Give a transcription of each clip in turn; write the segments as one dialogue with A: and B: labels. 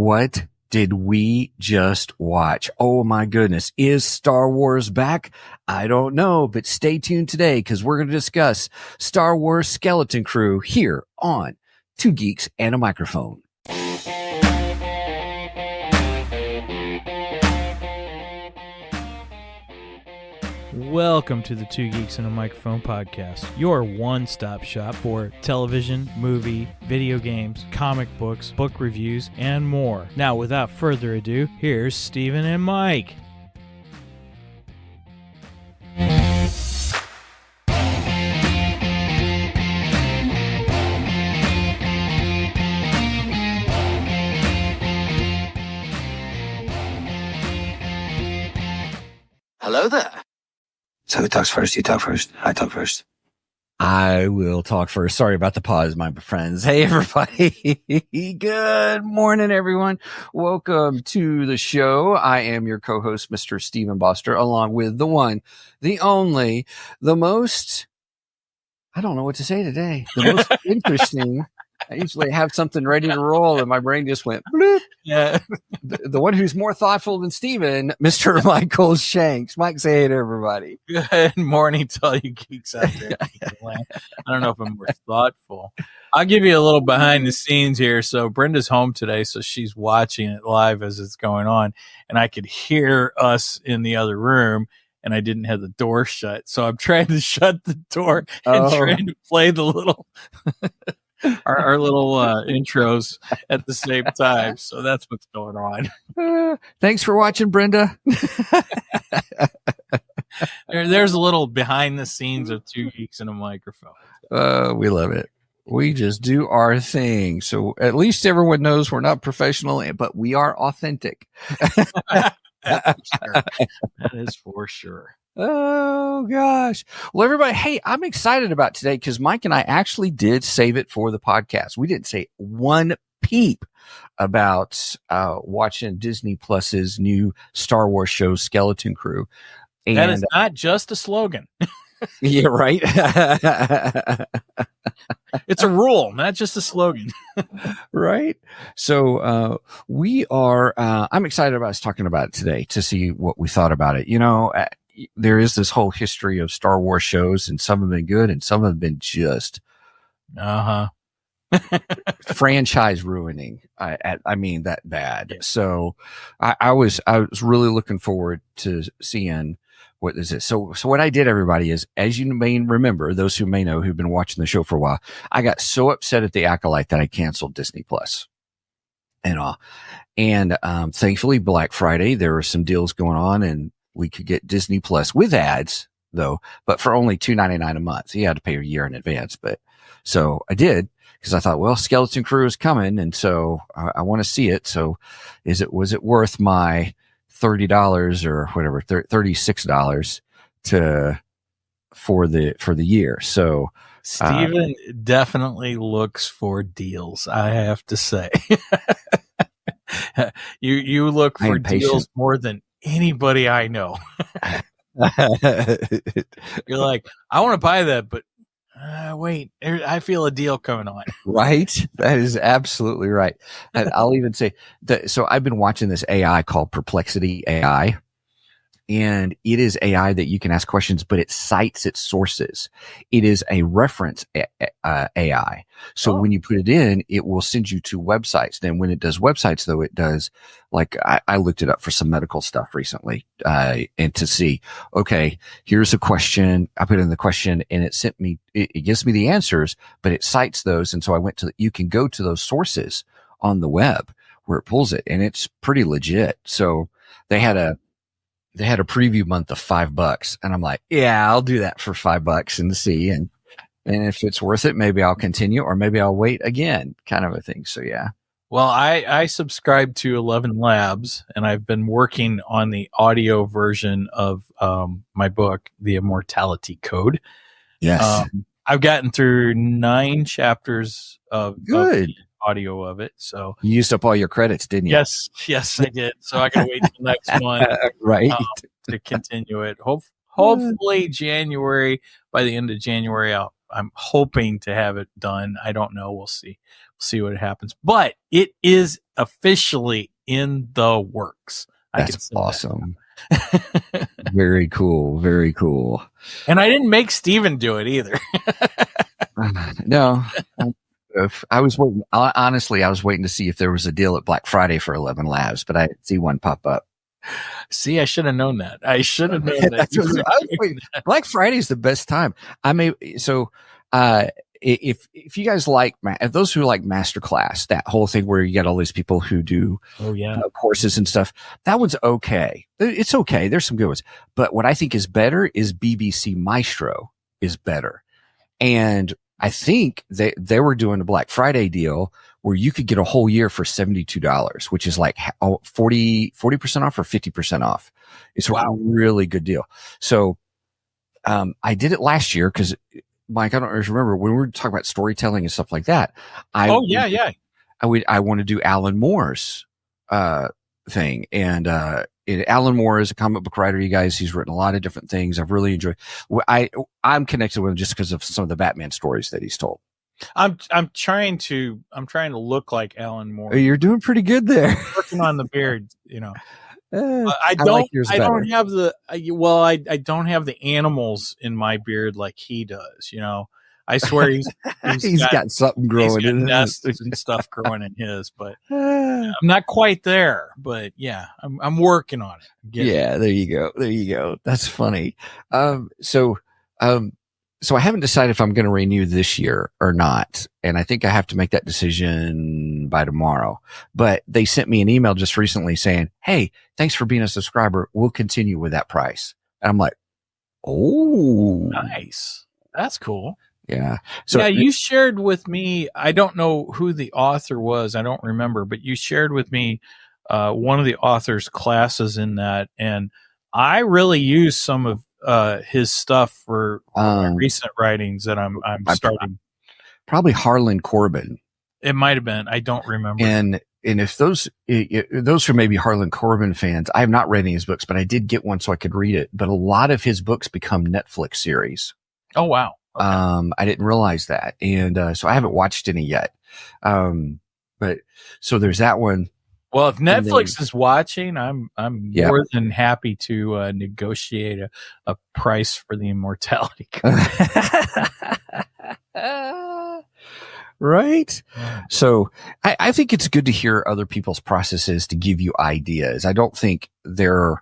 A: What did we just watch? Oh my goodness. Is Star Wars back? I don't know, but stay tuned today because we're going to discuss Star Wars Skeleton Crew here on Two Geeks and a Microphone.
B: Welcome to the Two Geeks and a Microphone podcast, your one-stop shop for television, movie, video games, comic books, book reviews, and more. Now, without further ado, here's Steven and Mike.
C: Hello there. So who talks first? You talk first. I talk first.
A: I will talk first. Sorry about the pause, my friends. Hey, everybody. Good morning, everyone. Welcome to the show. I am your co-host, Mr. Stephen Boster, along with the one, the only, the most, I don't know what to say today, the most interesting. I usually have something ready to roll, and my brain just went bloop.
B: Yeah.
A: The one who's more thoughtful than Steven, Mr. Michael Shanks. Mike, say hey to everybody.
B: Good morning to all you geeks out there. I don't know if I'm more thoughtful. I'll give you a little behind the scenes here. So Brenda's home today, so she's watching it live as it's going on, and I could hear us in the other room, and I didn't have the door shut. So I'm trying to shut the door and trying to play the little... our little intros at the same time. So that's what's going on.
A: Thanks for watching, Brenda.
B: There's a little behind the scenes of Two Geeks and a Microphone.
A: We love it. We just do our thing. So at least everyone knows we're not professional, but we are authentic.
B: That's for sure. That is for sure.
A: Oh, gosh. Well, everybody, hey, I'm excited about today because Mike and I actually did save it for the podcast. We didn't say one peep about watching Disney Plus's new Star Wars show, Skeleton Crew. And
B: that is not just a slogan.
A: Yeah, right?
B: It's a rule, not just a slogan.
A: Right? So we are, I'm excited about us talking about it today to see what we thought about it. You know, there is this whole history of Star Wars shows, and some have been good and some have been just franchise ruining. I mean, that bad. Yeah. So I was really looking forward to seeing what this is. So what I did, everybody, is, as you may remember, those who may know who've been watching the show for a while, I got so upset at the Acolyte that I canceled Disney Plus and all. And thankfully, Black Friday, there were some deals going on, and we could get Disney Plus with ads, though, but for only $2.99 a month. You had to pay a year in advance. But so I did, because I thought, well, Skeleton Crew is coming, and so I want to see it. So was it worth my $30 or whatever, $36 for the year? So
B: Steven definitely looks for deals, I have to say. You look for deals more than anybody I know. You're like, I want to buy that, but wait, I feel a deal coming on.
A: Right? That is absolutely right. And I'll even say that. So I've been watching this AI called Perplexity AI. And it is AI that you can ask questions, but it cites its sources. It is a reference AI. So when you put it in, it will send you to websites. Then when it does websites, though, it does, like, I looked it up for some medical stuff recently, and to see, okay, here's a question. I put in the question and it gives me the answers, but it cites those. And so I you can go to those sources on the web where it pulls it, and it's pretty legit. So they had a preview month of $5, and I'm like, yeah, I'll do that for $5 and see. And if it's worth it, maybe I'll continue, or maybe I'll wait again, kind of a thing. So yeah.
B: Well, I subscribe to 11 Labs, and I've been working on the audio version of my book, The Immortality Code.
A: Yes.
B: I've gotten through 9 chapters of
A: good
B: audio of it. So
A: you used up all your credits, didn't you?
B: Yes, I did. So I can wait till next month,
A: right,
B: to continue it. Hopefully January. By the end of January, I'm hoping to have it done. I don't know. We'll see. see what happens. But it is officially in the works.
A: That's awesome. Very cool. Very cool.
B: And I didn't make Steven do it either.
A: No. I was waiting. Honestly, I was waiting to see if there was a deal at Black Friday for 11 Labs, but I didn't see one pop up.
B: See, I should have known that. I should have known that.
A: Black Friday is the best time. If you guys like, if those who like Masterclass, that whole thing where you get all these people who do courses and stuff, that one's okay. It's okay. There's some good ones. But what I think is better is BBC Maestro is better. And I think they were doing a Black Friday deal where you could get a whole year for $72, which is like 40% off or 50% off. It's a really good deal. So, I did it last year because, Mike, I don't remember when we were talking about storytelling and stuff like that. I want to do Alan Moore's, thing. And, Alan Moore is a comic book writer, you guys. He's written a lot of different things. I've really enjoyed. I'm connected with him just because of some of the Batman stories that he's told.
B: I'm trying to look like Alan Moore.
A: You're doing pretty good there.
B: Working on the beard, you know.
A: I don't
B: have the animals in my beard like he does. You know, I swear he's
A: got something growing in
B: nests and stuff growing in his, but I'm not quite there. But yeah, I'm working on it.
A: There you go. That's funny. So I haven't decided if I'm going to renew this year or not. And I think I have to make that decision by tomorrow. But they sent me an email just recently saying, hey, thanks for being a subscriber. We'll continue with that price. And I'm like, oh,
B: nice. That's cool.
A: Yeah.
B: So you shared with me, I don't know who the author was. I don't remember, but you shared with me, one of the author's classes in that. And I really use some of, his stuff for recent writings that I'm starting.
A: Probably Harlan Coben.
B: It might have been. I don't remember.
A: And if those who may be Harlan Coben fans, I have not read any of his books, but I did get one so I could read it. But a lot of his books become Netflix series.
B: Oh, wow. Okay.
A: I didn't realize that. And so I haven't watched any yet. But so there's that one.
B: Well, if Netflix is watching, I'm more than happy to negotiate a price for the immortality code.
A: Right? So I think it's good to hear other people's processes to give you ideas. I don't think they're,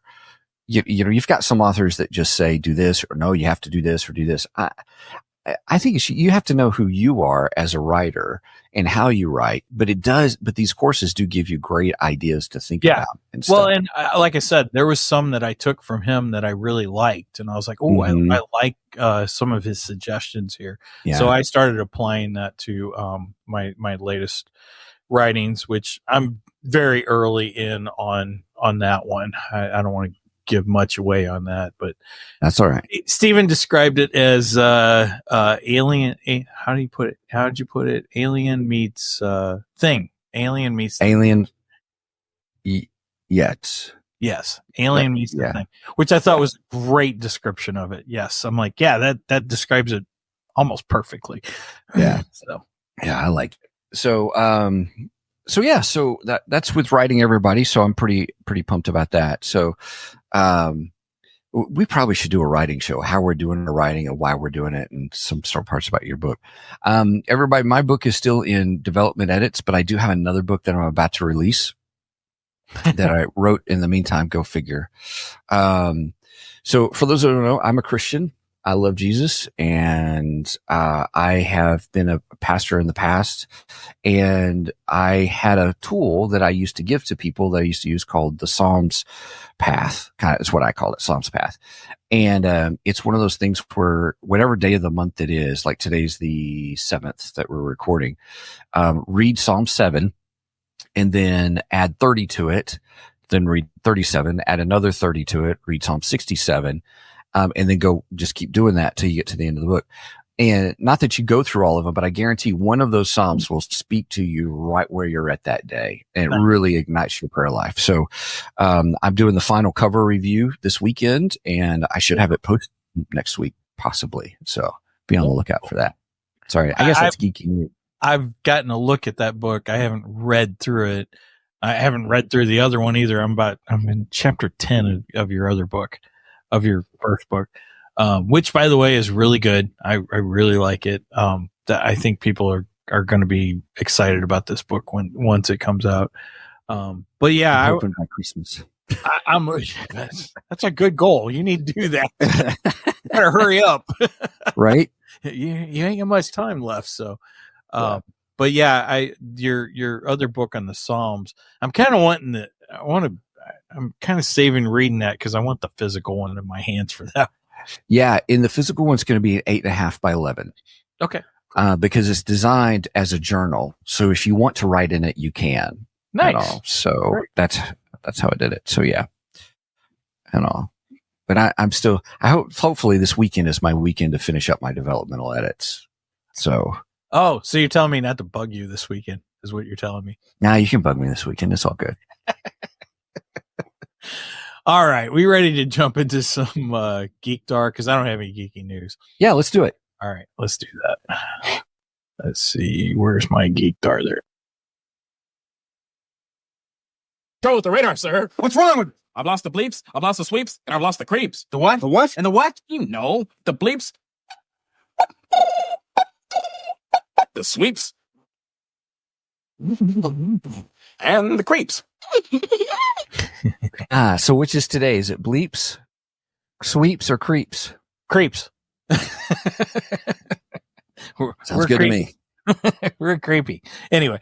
A: you've got some authors that just say, do this, or no, you have to do this or do this. I think you have to know who you are as a writer and how you write, but these courses do give you great ideas to think about. And stuff.
B: Well, and like I said, there was some that I took from him that I really liked, and I was like, oh, I like some of his suggestions here. Yeah. So I started applying that to my latest writings, which I'm very early in on that one. I don't want to give much away on that, but
A: that's all right.
B: Steven described it as alien. How do you put it? How did you put it? Alien meets thing. Alien meets
A: alien.
B: Yes, alien meets the thing, which I thought was a great description of it. Yes, I'm like, that describes it almost perfectly.
A: Yeah.
B: So
A: I like it. So that's with writing, everybody. So I'm pretty pumped about that. So, we probably should do a writing show, how we're doing the writing and why we're doing it, and some sort of parts about your book. Everybody, my book is still in development edits, but I do have another book that I'm about to release that I wrote in the meantime. Go figure. So for those who don't know, I'm a Christian. I love Jesus, and I have been a pastor in the past, and I had a tool that I used to give to people that I used to use called the Psalms Path. Kind of is what I call it, Psalms Path. And it's one of those things where whatever day of the month it is, like today's the 7th that we're recording, read Psalm 7 and then add 30 to it, then read 37, add another 30 to it, read Psalm 67. And then just keep doing that till you get to the end of the book. And not that you go through all of them, but I guarantee one of those Psalms will speak to you right where you're at that day. And it really ignites your prayer life. So, I'm doing the final cover review this weekend, and I should have it posted next week, possibly. So be on the lookout for that. Sorry. I guess that's geeky.
B: I've gotten a look at that book. I haven't read through it. I haven't read through the other one either. I'm in chapter 10 of your other book, of your first book, which by the way is really good. I really like it. I think people are going to be excited about this book once it comes out. But yeah,
A: I'm hoping by Christmas.
B: I'm that's a good goal. You need to do that. Better hurry up.
A: Right?
B: You ain't got much time left. So,
A: Yeah.
B: but yeah, your other book on the Psalms, I'm kind of I'm kind of saving reading that because I want the physical one in my hands for that.
A: Yeah. And the physical one's going to be 8.5 by 11.
B: Okay.
A: Because it's designed as a journal. So if you want to write in it, you can.
B: Nice.
A: So great. That's how I did it. So yeah. And all. But hopefully this weekend is my weekend to finish up my developmental edits. So.
B: Oh, so you're telling me not to bug you this weekend is what you're telling me.
A: Nah, you can bug me this weekend. It's all good.
B: All right. We ready to jump into some Geek Dark? Because I don't have any geeky news.
A: Yeah, let's do it.
B: All right. Let's do that. Let's see. Where's my Geek Dark there?
D: Control with the radar, sir. What's wrong with it? I've lost the bleeps, I've lost the sweeps, and I've lost the creeps. The what? The what? And the what? You know, the bleeps. The sweeps. And the creeps.
A: So which is today? Is it bleeps, sweeps, or creeps?
B: Creeps.
A: Sounds good to me.
B: We're creepy. Anyway.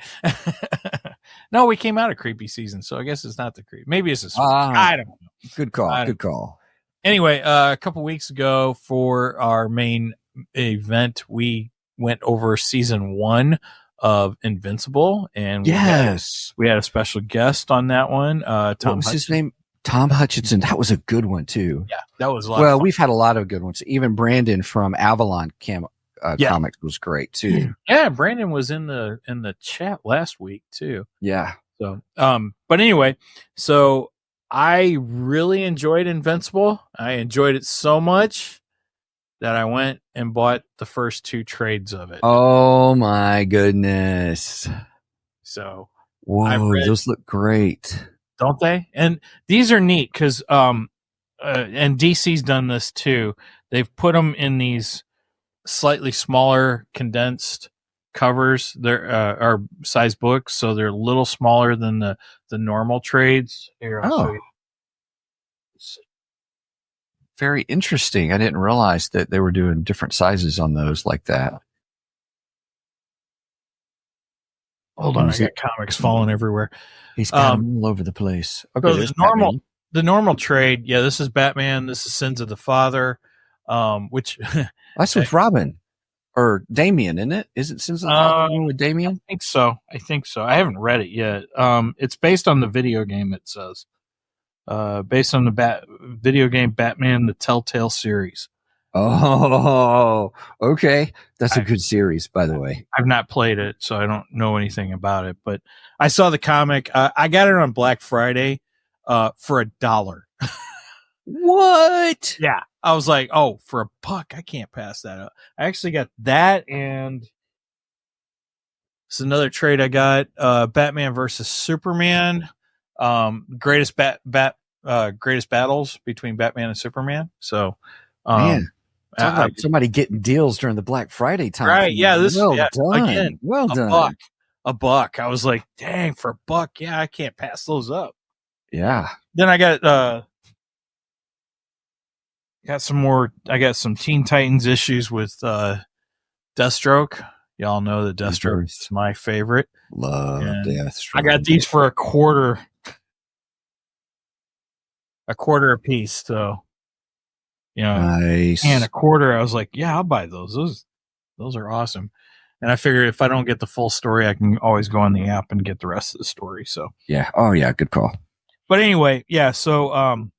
B: No, we came out of creepy season, so I guess it's not the creep. Maybe it's a sweep. I don't know.
A: Good call. Good call.
B: Anyway, a couple weeks ago for our main event, we went over season 1 of Invincible, and we had a special guest on that one.
A: What was his name? Tom Hutchinson. That was a good one too.
B: Yeah, that was a lot of fun.
A: We've had a lot of good ones. Even Brandon from Avalon Comics was great too.
B: Yeah, Brandon was in the chat last week too.
A: Yeah.
B: So, but anyway, so I really enjoyed Invincible. I enjoyed it so much that I went and bought the first 2 trades of it.
A: Oh my goodness.
B: So,
A: whoa, those look great.
B: Don't they? And these are neat because, and DC's done this too. They've put them in these slightly smaller condensed covers. They're are size books, so they're a little smaller than the normal trades. Here, I'll show you.
A: Very interesting. I didn't realize that they were doing different sizes on those like that.
B: Hold on, I got comics falling everywhere.
A: He's kind of all over the place. Okay,
B: so the normal trade. Yeah, this is Batman. This is Sins of the Father. Which
A: that's with Robin or Damien, isn't it? Is it Sins of the Father with Damien?
B: I think so. I haven't read it yet. It's based on the video game. It says, based on the video game Batman: The Telltale series.
A: Oh, okay. That's a good series, by the way.
B: I've not played it, so I don't know anything about it. But I saw the comic. I got it on Black Friday for $1.
A: What?
B: Yeah. I was like, oh, for $1, I can't pass that up. I actually got that, and it's another trade I got. Batman versus Superman. Greatest battles between Batman and Superman. So,
A: man, talk about somebody getting deals during the Black Friday time.
B: Right? Yeah.
A: Done.
B: Again,
A: well done.
B: $1. I was like, dang, for $1, yeah, I can't pass those up.
A: Yeah.
B: Then I got some more. I got some Teen Titans issues with Deathstroke. Y'all know that Deathstroke is my favorite.
A: Love Deathstroke.
B: I got these for $0.25. $0.25 a piece. So,
A: nice.
B: And $0.25. I was like, yeah, I'll buy those. Those are awesome. And I figured if I don't get the full story, I can always go on the app and get the rest of the story. So
A: yeah. Oh yeah, good call.
B: But anyway, yeah. So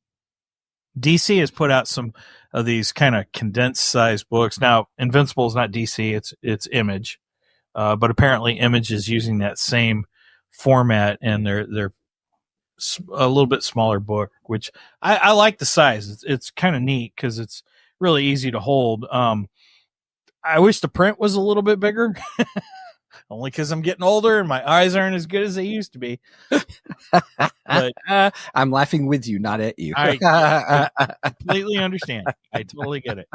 B: DC has put out some of these kind of condensed size books. Now, Invincible is not DC; it's Image, but apparently Image is using that same format, and they're a little bit smaller book, which I like the size. It's kind of neat because it's really easy to hold. I wish the print was a little bit bigger, only because I'm getting older and my eyes aren't as good as they used to be. But
A: I'm laughing with you, not at you.
B: I completely understand. I totally get it.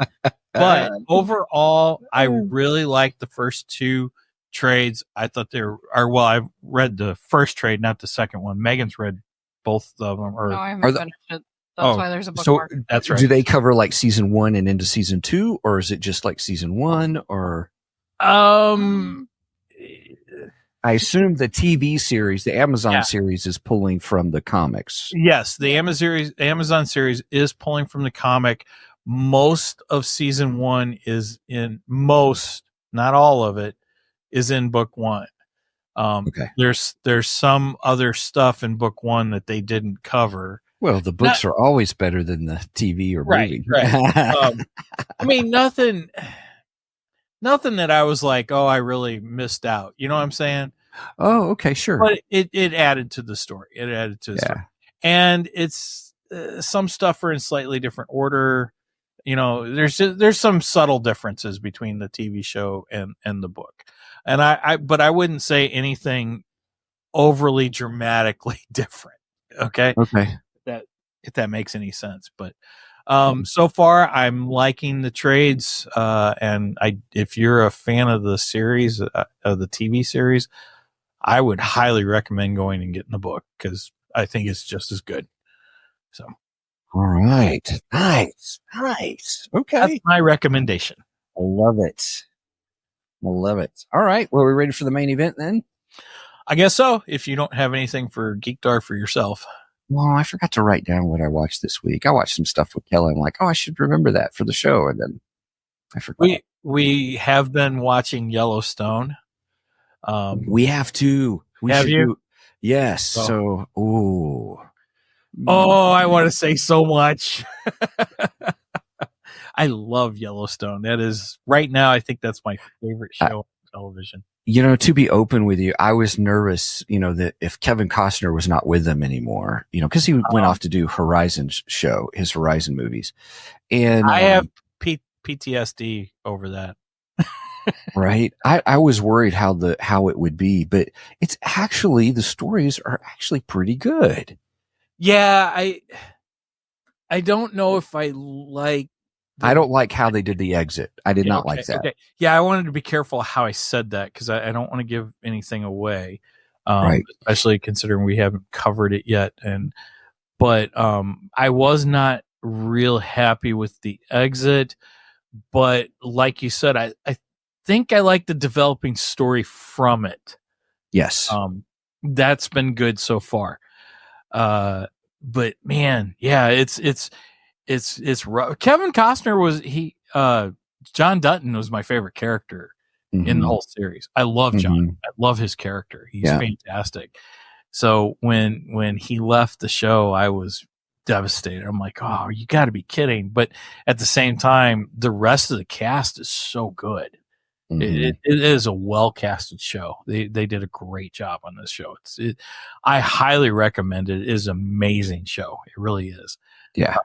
B: But overall, I really liked the first two trades. I thought I read the first trade, not the second one. Megan's read both of them.
E: No, I haven't finished it. That's why there's a bookmark.
A: So
B: that's right.
A: Do they cover like season 1 and into season 2, or is it just like season 1? Or
B: I
A: assume the TV series, the Amazon series, is pulling from the comics.
B: Yes, the Amazon series is pulling from the comic. Most of season 1 is not all of it, is in book 1.
A: Okay.
B: There's some other stuff in book 1 that they didn't cover.
A: Well, the books are always better than the TV or movie.
B: Right. I mean, nothing that I was like, oh, I really missed out. You know what I'm saying?
A: Oh, okay, sure.
B: But it added to the story. It added to the story. And it's some stuff are in slightly different order. You know, there's some subtle differences between the TV show and the book. And but I wouldn't say anything overly dramatically different. Okay. If that makes any sense. But so far I'm liking the trades. And if you're a fan of the series, of the TV series, I would highly recommend going and getting the book because I think it's just as good. So,
A: all right, nice. Okay,
B: that's my recommendation.
A: I love it. All right, well, we're ready for the main event then.
B: I guess so. If you don't have anything for Geekdar for yourself.
A: Well, I forgot to write down what I watched this week. I watched some stuff with Kelly. I'm like, oh, I should remember that for the show, and then I forgot.
B: We have been watching Yellowstone.
A: We have to.
B: Have you?
A: Yes.
B: Oh.
A: So,
B: I want to say so much. I love Yellowstone. That is right now. I think that's my favorite show on television.
A: You know, to be open with you, I was nervous, that if Kevin Costner was not with them anymore, because he went off to do his Horizon movies. And
B: I have PTSD over that.
A: Right. I was worried how it would be, but it's actually, the stories are actually pretty good.
B: Yeah. I don't know if I like.
A: I don't like how they did the exit. I did not like that.
B: Okay. Yeah, I wanted to be careful how I said that because I don't want to give anything away,
A: right.
B: Especially considering we haven't covered it yet. But I was not real happy with the exit. But like you said, I think I like the developing story from it.
A: Yes,
B: that's been good so far. But man, yeah, it's rough. Kevin Costner John Dutton was my favorite character in the whole series. I love John. I love his character. He's fantastic. So when he left the show, I was devastated. I'm like, oh, you got to be kidding. But at the same time, the rest of the cast is so good. It is a well casted show. They did a great job on this show. I highly recommend it. It is an amazing show. It really is.
A: Yeah.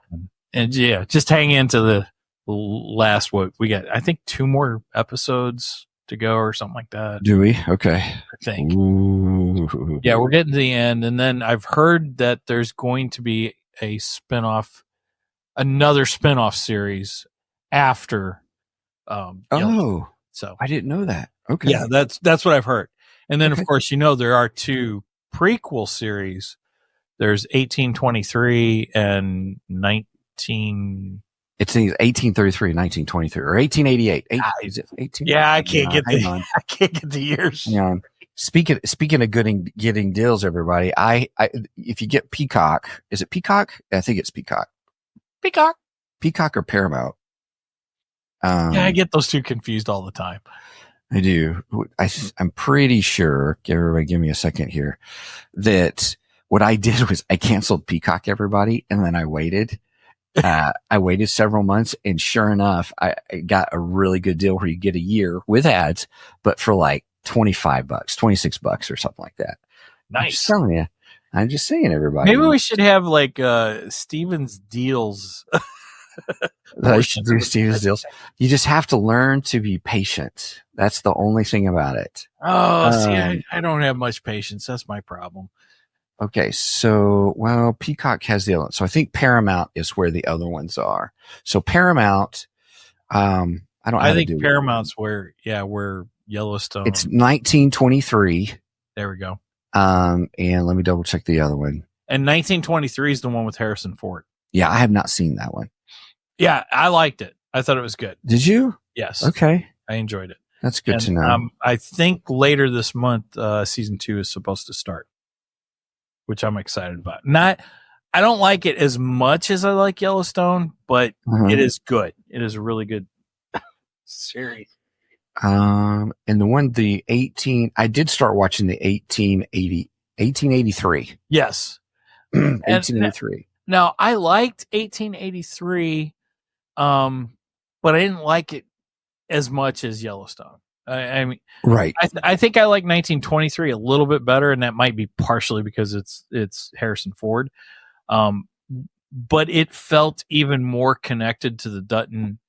B: And yeah, just hang into the last, what we got, I think 2 more episodes to go or something like that.
A: Do we? Okay.
B: I think.
A: Ooh.
B: Yeah, we're getting to the end. And then I've heard that there's going to be another spinoff series after. So
A: I didn't know that. Okay.
B: Yeah, that's what I've heard. And then, of course, there are 2 prequel series. There's 1823 and 19.
A: It's 1833, 1923, or 1888.
B: Is it 18? Yeah, I can't get the years.
A: Yeah. Speaking of getting deals, everybody. If you get Peacock, is it Peacock? I think it's Peacock. Peacock or Paramount.
B: Yeah, I get those 2 confused all the time.
A: I do. I'm pretty sure. Everybody, give me a second here. That what I did was I canceled Peacock, everybody, and then I waited. I waited several months, and sure enough, I got a really good deal where you get a year with ads, but for like $25, $26 or something like that.
B: Nice.
A: I'm just telling you. I'm just saying, everybody.
B: Maybe we should have like Steven's deals.
A: Steven's deals. You just have to learn to be patient. That's the only thing about it.
B: Oh, see, I don't have much patience. That's my problem.
A: Okay, so, well, Peacock has the other. So I think Paramount is where the other ones are. So Paramount,
B: I think Paramount's where Yellowstone.
A: It's 1923.
B: There we go.
A: And let me double check the other one.
B: And 1923 is the one with Harrison Ford.
A: Yeah, I have not seen that one.
B: Yeah, I liked it. I thought it was good.
A: Did you?
B: Yes.
A: Okay.
B: I enjoyed it.
A: That's good to know.
B: I think later this month, season 2 is supposed to start, which I'm excited about. I don't like it as much as I like Yellowstone, but it is good. It is a really good series.
A: And I did start watching the 1883.
B: Yes.
A: 1883.
B: Now, I liked 1883, but I didn't like it as much as Yellowstone. I mean,
A: right.
B: I think I like 1923 a little bit better, and that might be partially because it's Harrison Ford. But it felt even more connected to the Dutton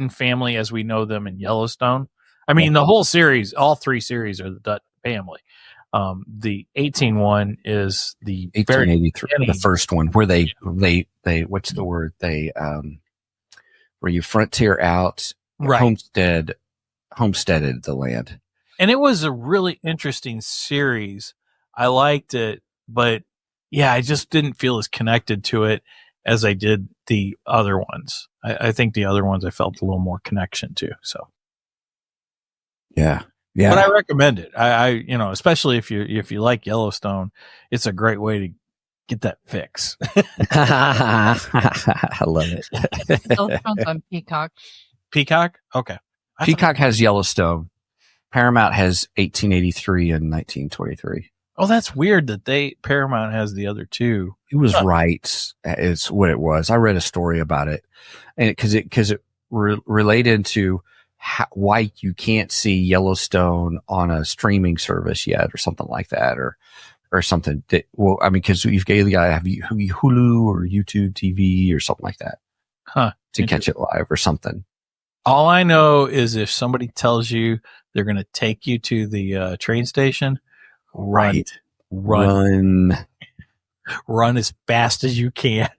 B: family as we know them in Yellowstone. I mean, the whole series, all 3 series are the Dutton family. The 18 is the
A: 1883, the first one where they what's the word? Where you frontier out,
B: right.
A: homesteaded the land.
B: And it was a really interesting series. I liked it, but yeah, I just didn't feel as connected to it as I did the other ones. I think the other ones I felt a little more connection to. So,
A: yeah. But
B: I recommend it. I especially if you like Yellowstone, it's a great way to get that fix.
A: I love it.
E: Yellowstone's on Peacock.
B: Peacock? Okay.
A: Peacock has Yellowstone. Paramount has 1883 and 1923.
B: Oh, that's weird that Paramount has the other 2.
A: It was right. It's what it was. I read a story about it, and because it related to why you can't see Yellowstone on a streaming service yet, or something like that, or something. Because you've got to have Hulu or YouTube TV or something like that, to catch it live or something.
B: All I know is if somebody tells you they're going to take you to the train station,
A: run
B: as fast as you can.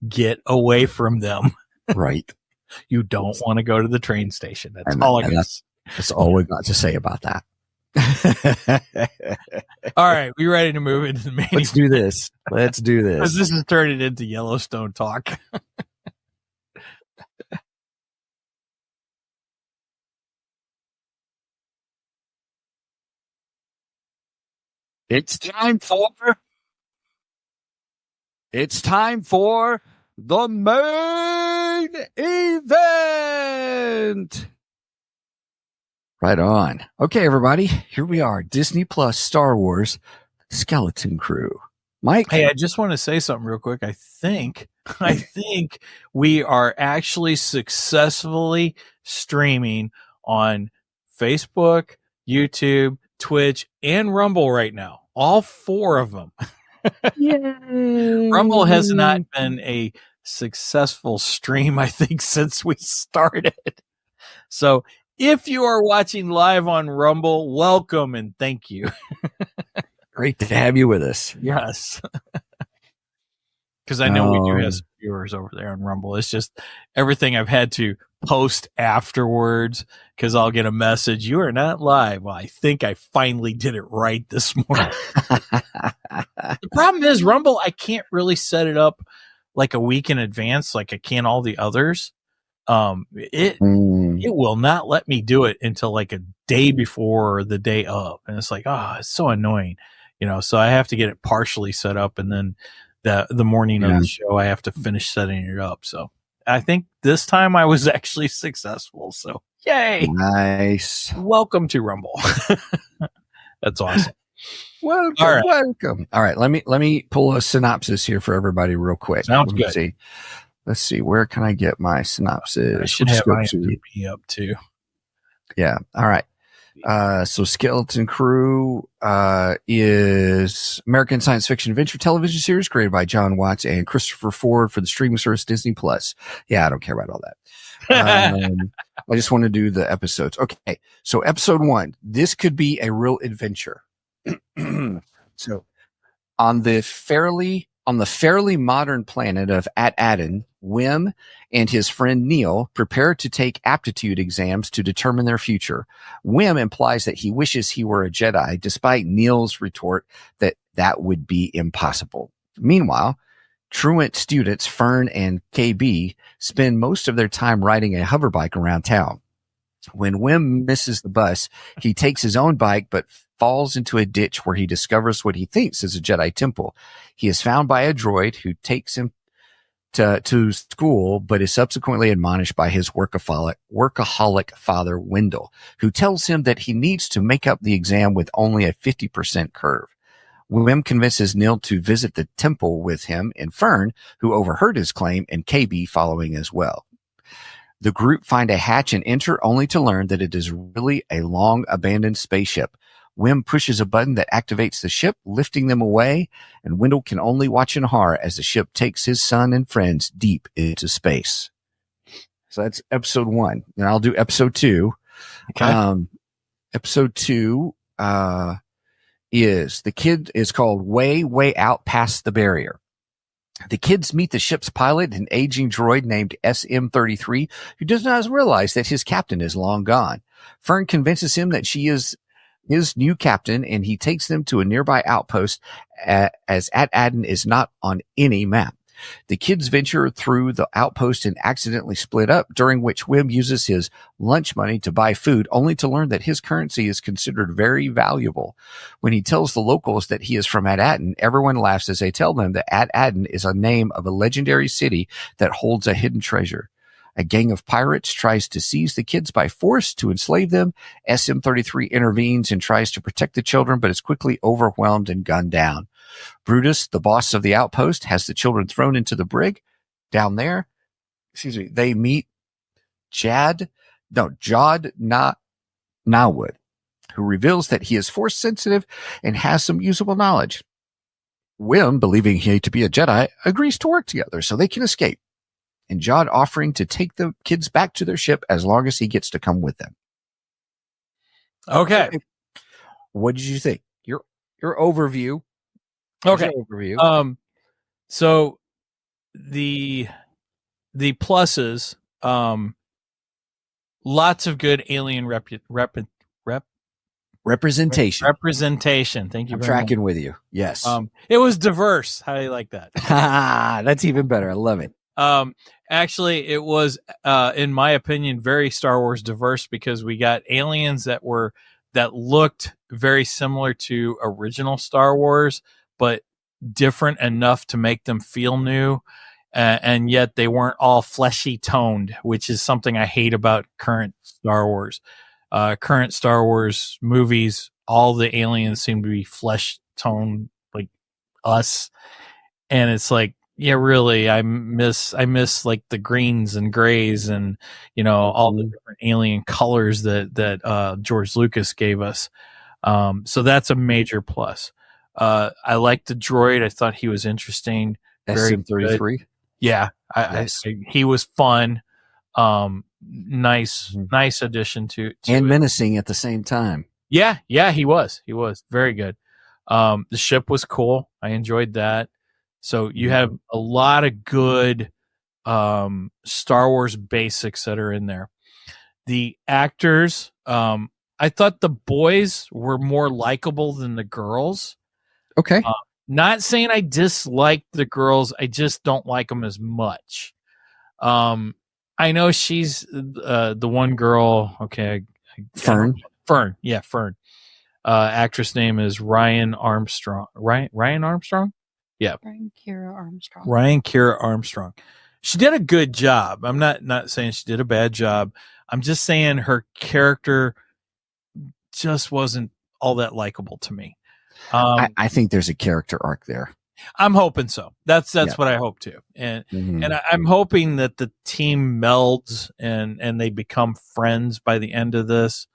B: Get away from them.
A: Right.
B: You don't want to go to the train station. That's all I got.
A: That's all we've got to say about that.
B: All right, we ready to move into the main?
A: Let's do this.
B: Because this is turning into Yellowstone talk.
A: It's time for the main event. Right on. Okay, everybody, here we are. Disney Plus Star Wars Skeleton Crew. Mike?
B: Hey, I just want to say something real quick. I think we are actually successfully streaming on Facebook, YouTube, Twitch, and Rumble right now. All 4 of them.
A: Yay.
B: Rumble has not been a successful stream, I think, since we started. So if you are watching live on Rumble, welcome and thank you.
A: Great to have you with us.
B: Yes. Because I know we do have some viewers over there on Rumble. It's just everything I've had to post afterwards because I'll get a message, you are not live. Well, I think I finally did it right this morning. The problem is Rumble, I can't really set it up like a week in advance like I can all the others. It will not let me do it until like a day before or the day of. And it's like, it's so annoying, so I have to get it partially set up. And then the morning of the show, I have to finish setting it up. So I think this time I was actually successful. So yay.
A: Nice.
B: Welcome to Rumble. That's awesome.
A: Welcome. All right. Let me pull a synopsis here for everybody real quick.
B: Sounds good.
A: Let's see. Where can I get my synopsis?
B: I should have IMDb up too.
A: Yeah. All right. So Skeleton Crew is American science fiction adventure television series created by John Watts and Christopher Ford for the streaming service Disney Plus. Yeah, I don't care about all that. I just want to do the episodes. Okay, so episode 1. This could be a real adventure. So on the fairly modern planet of At-Adin, Wim and his friend Neil prepare to take aptitude exams to determine their future. Wim implies that he wishes he were a Jedi, despite Neil's retort that that would be impossible. Meanwhile, truant students Fern and KB spend most of their time riding a hoverbike around town. When Wim misses the bus, he takes his own bike but falls into a ditch where he discovers what he thinks is a Jedi temple. He is found by a droid who takes him to school, but is subsequently admonished by his workaholic father, Wendell, who tells him that he needs to make up the exam with only a 50% curve. Wim convinces Neil to visit the temple with him and Fern, who overheard his claim, and KB following as well. The group find a hatch and enter, only to learn that it is really a long-abandoned spaceship. Wim pushes a button that activates the ship, lifting them away, and Wendell can only watch in horror as the ship takes his son and friends deep into space. So that's episode 1. And I'll do episode 2.
B: Okay.
A: Episode 2 is the kid is called Way Out Past the Barrier. The kids meet the ship's pilot, an aging droid named SM-33, who does not realize that his captain is long gone. Fern convinces him that she is his new captain, and he takes them to a nearby outpost, as At-Adin is not on any map. The kids venture through the outpost and accidentally split up, during which Wim uses his lunch money to buy food, only to learn that his currency is considered very valuable. When he tells the locals that he is from At-Adin, everyone laughs as they tell them that At-Adin is a name of a legendary city that holds a hidden treasure. A gang of pirates tries to seize the kids by force to enslave them. SM-33 intervenes and tries to protect the children, but is quickly overwhelmed and gunned down. Brutus, the boss of the outpost, has the children thrown into the brig. Down there, they meet Jod Nawood, who reveals that he is force sensitive and has some usable knowledge. Wim, believing he to be a Jedi, agrees to work together so they can escape, and Jod offering to take the kids back to their ship as long as he gets to come with them.
B: Okay.
A: What did you think? Your overview.
B: Okay.
A: Your overview.
B: So the pluses, lots of good alien
A: Representation.
B: representation. Thank you.
A: I'm
B: very
A: tracking
B: much.
A: with you. Yes.
B: It was diverse. How do you like that?
A: That's even better. I love it.
B: Actually, it was, in my opinion, very Star Wars diverse, because we got aliens that looked very similar to original Star Wars, but different enough to make them feel new. And yet they weren't all fleshy toned, which is something I hate about current Star Wars. Current Star Wars movies, all the aliens seem to be flesh toned like us. And it's like, yeah, really, I miss like the greens and grays and, all the different alien colors that George Lucas gave us. So that's a major plus. I liked the droid. I thought he was interesting.
A: SM-33.
B: Yeah,
A: Yes.
B: he was fun. Nice addition to
A: And
B: it.
A: menacing at the same time.
B: Yeah, he was very good. The ship was cool. I enjoyed that. So you have a lot of good Star Wars basics that are in there. The actors, I thought the boys were more likable than the girls.
A: Okay.
B: Not saying I dislike the girls, I just don't like them as much. I know she's the one girl. Okay,
A: Fern.
B: Yeah, Fern. Actress name is Ryan Armstrong. Ryan Armstrong. Yeah,
E: Ryan
B: Kira Armstrong. She did a good job. I'm not saying she did a bad job. I'm just saying her character just wasn't all that likable to me.
A: I think there's a character arc there.
B: I'm hoping so. That's what I hope too. And I'm hoping that the team melds and they become friends by the end of this.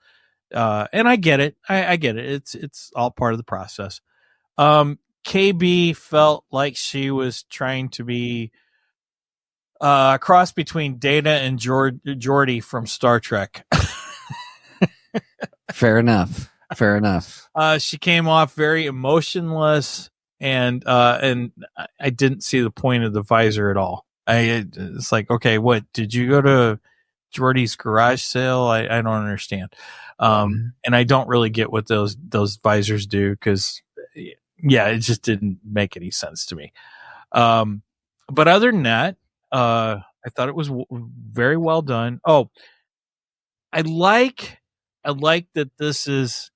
B: And I get it. I get it. It's all part of the process. KB felt like she was trying to be A cross between Data and Geordi from Star Trek.
A: Fair enough. Fair enough.
B: She came off very emotionless, and I didn't see the point of the visor at all. It's like, okay, what did you go to Geordi's garage sale? I don't understand. And I don't really get what those visors do, because yeah, it just didn't make any sense to me. But other than that, I thought it was very well done. Oh, I like that this is,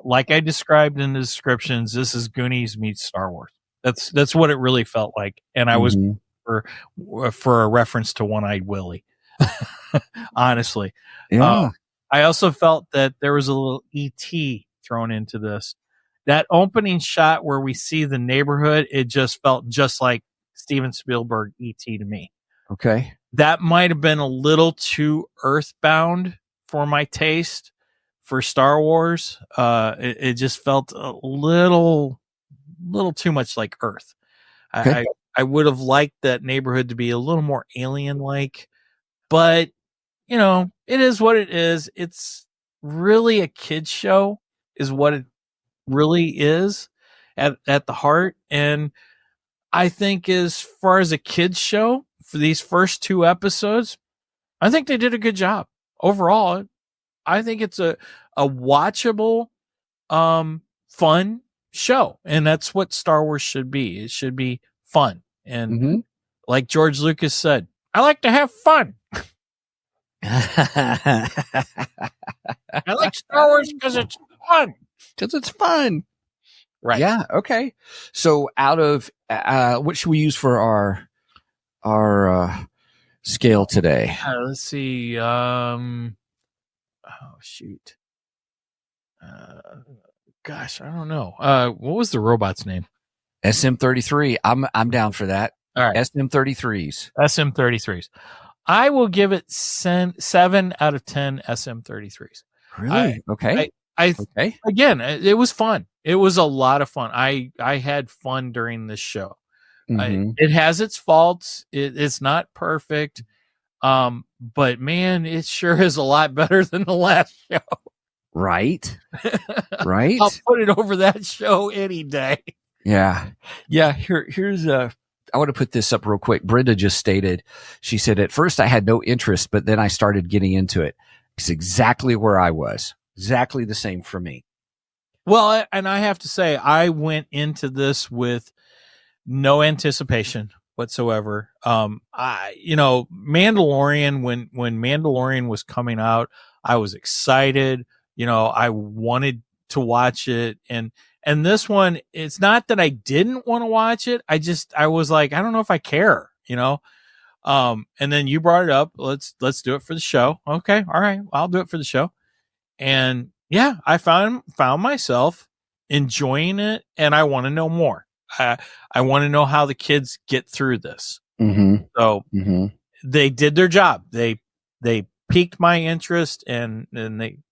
B: like I described in the descriptions, this is Goonies meets Star Wars. That's what it really felt like. And I was for a reference to One-Eyed Willie. Honestly.
A: Yeah.
B: I also felt that there was a little ET thrown into this. That opening shot where we see the neighborhood, it just felt just like Steven Spielberg ET to me.
A: Okay.
B: That might have been a little too earthbound for my taste for Star Wars. It just felt a little too much like Earth.
A: Okay.
B: I would have liked that neighborhood to be a little more alien-like, but it is what it is. It's really a kid's show, is what it really is at the heart. And I think as far as a kid's show for these first 2 episodes, I think they did a good job overall. I think it's a watchable, fun show, and that's what Star Wars should be. It should be fun, and like George Lucas said, I like to have fun. I like Star Wars because it's fun.
A: Because it's fun.
B: Right.
A: Yeah. Okay. So out of what should we use for our scale today?
B: Let's see. Oh shoot. Gosh, I don't know. What was the robot's name?
A: SM-33. I'm down for that.
B: All right.
A: SM-33s.
B: SM-33s. I will give it 7 out of 10 SM-33s.
A: Really? Okay. Okay.
B: Again, it was fun. It was a lot of fun. I had fun during this show. It has its faults. It's not perfect. But man, it sure is a lot better than the last show.
A: Right. Right.
B: I'll put it over that show any day.
A: Yeah. Yeah. Here's I want to put this up real quick. Brenda just stated, she said, at first I had no interest, but then I started getting into it. It's exactly where I was. Exactly the same for me.
B: Well, and I have to say, I went into this with no anticipation whatsoever. Mandalorian, when Mandalorian was coming out, I was excited. I wanted to watch it. And this one, it's not that I didn't want to watch it. I was like, I don't know if I care, and then you brought it up. Let's do it for the show. Okay. All right. I'll do it for the show. And yeah, I found myself enjoying it, and I want to know more. I want to know how the kids get through this. So they did their job. They piqued my interest, and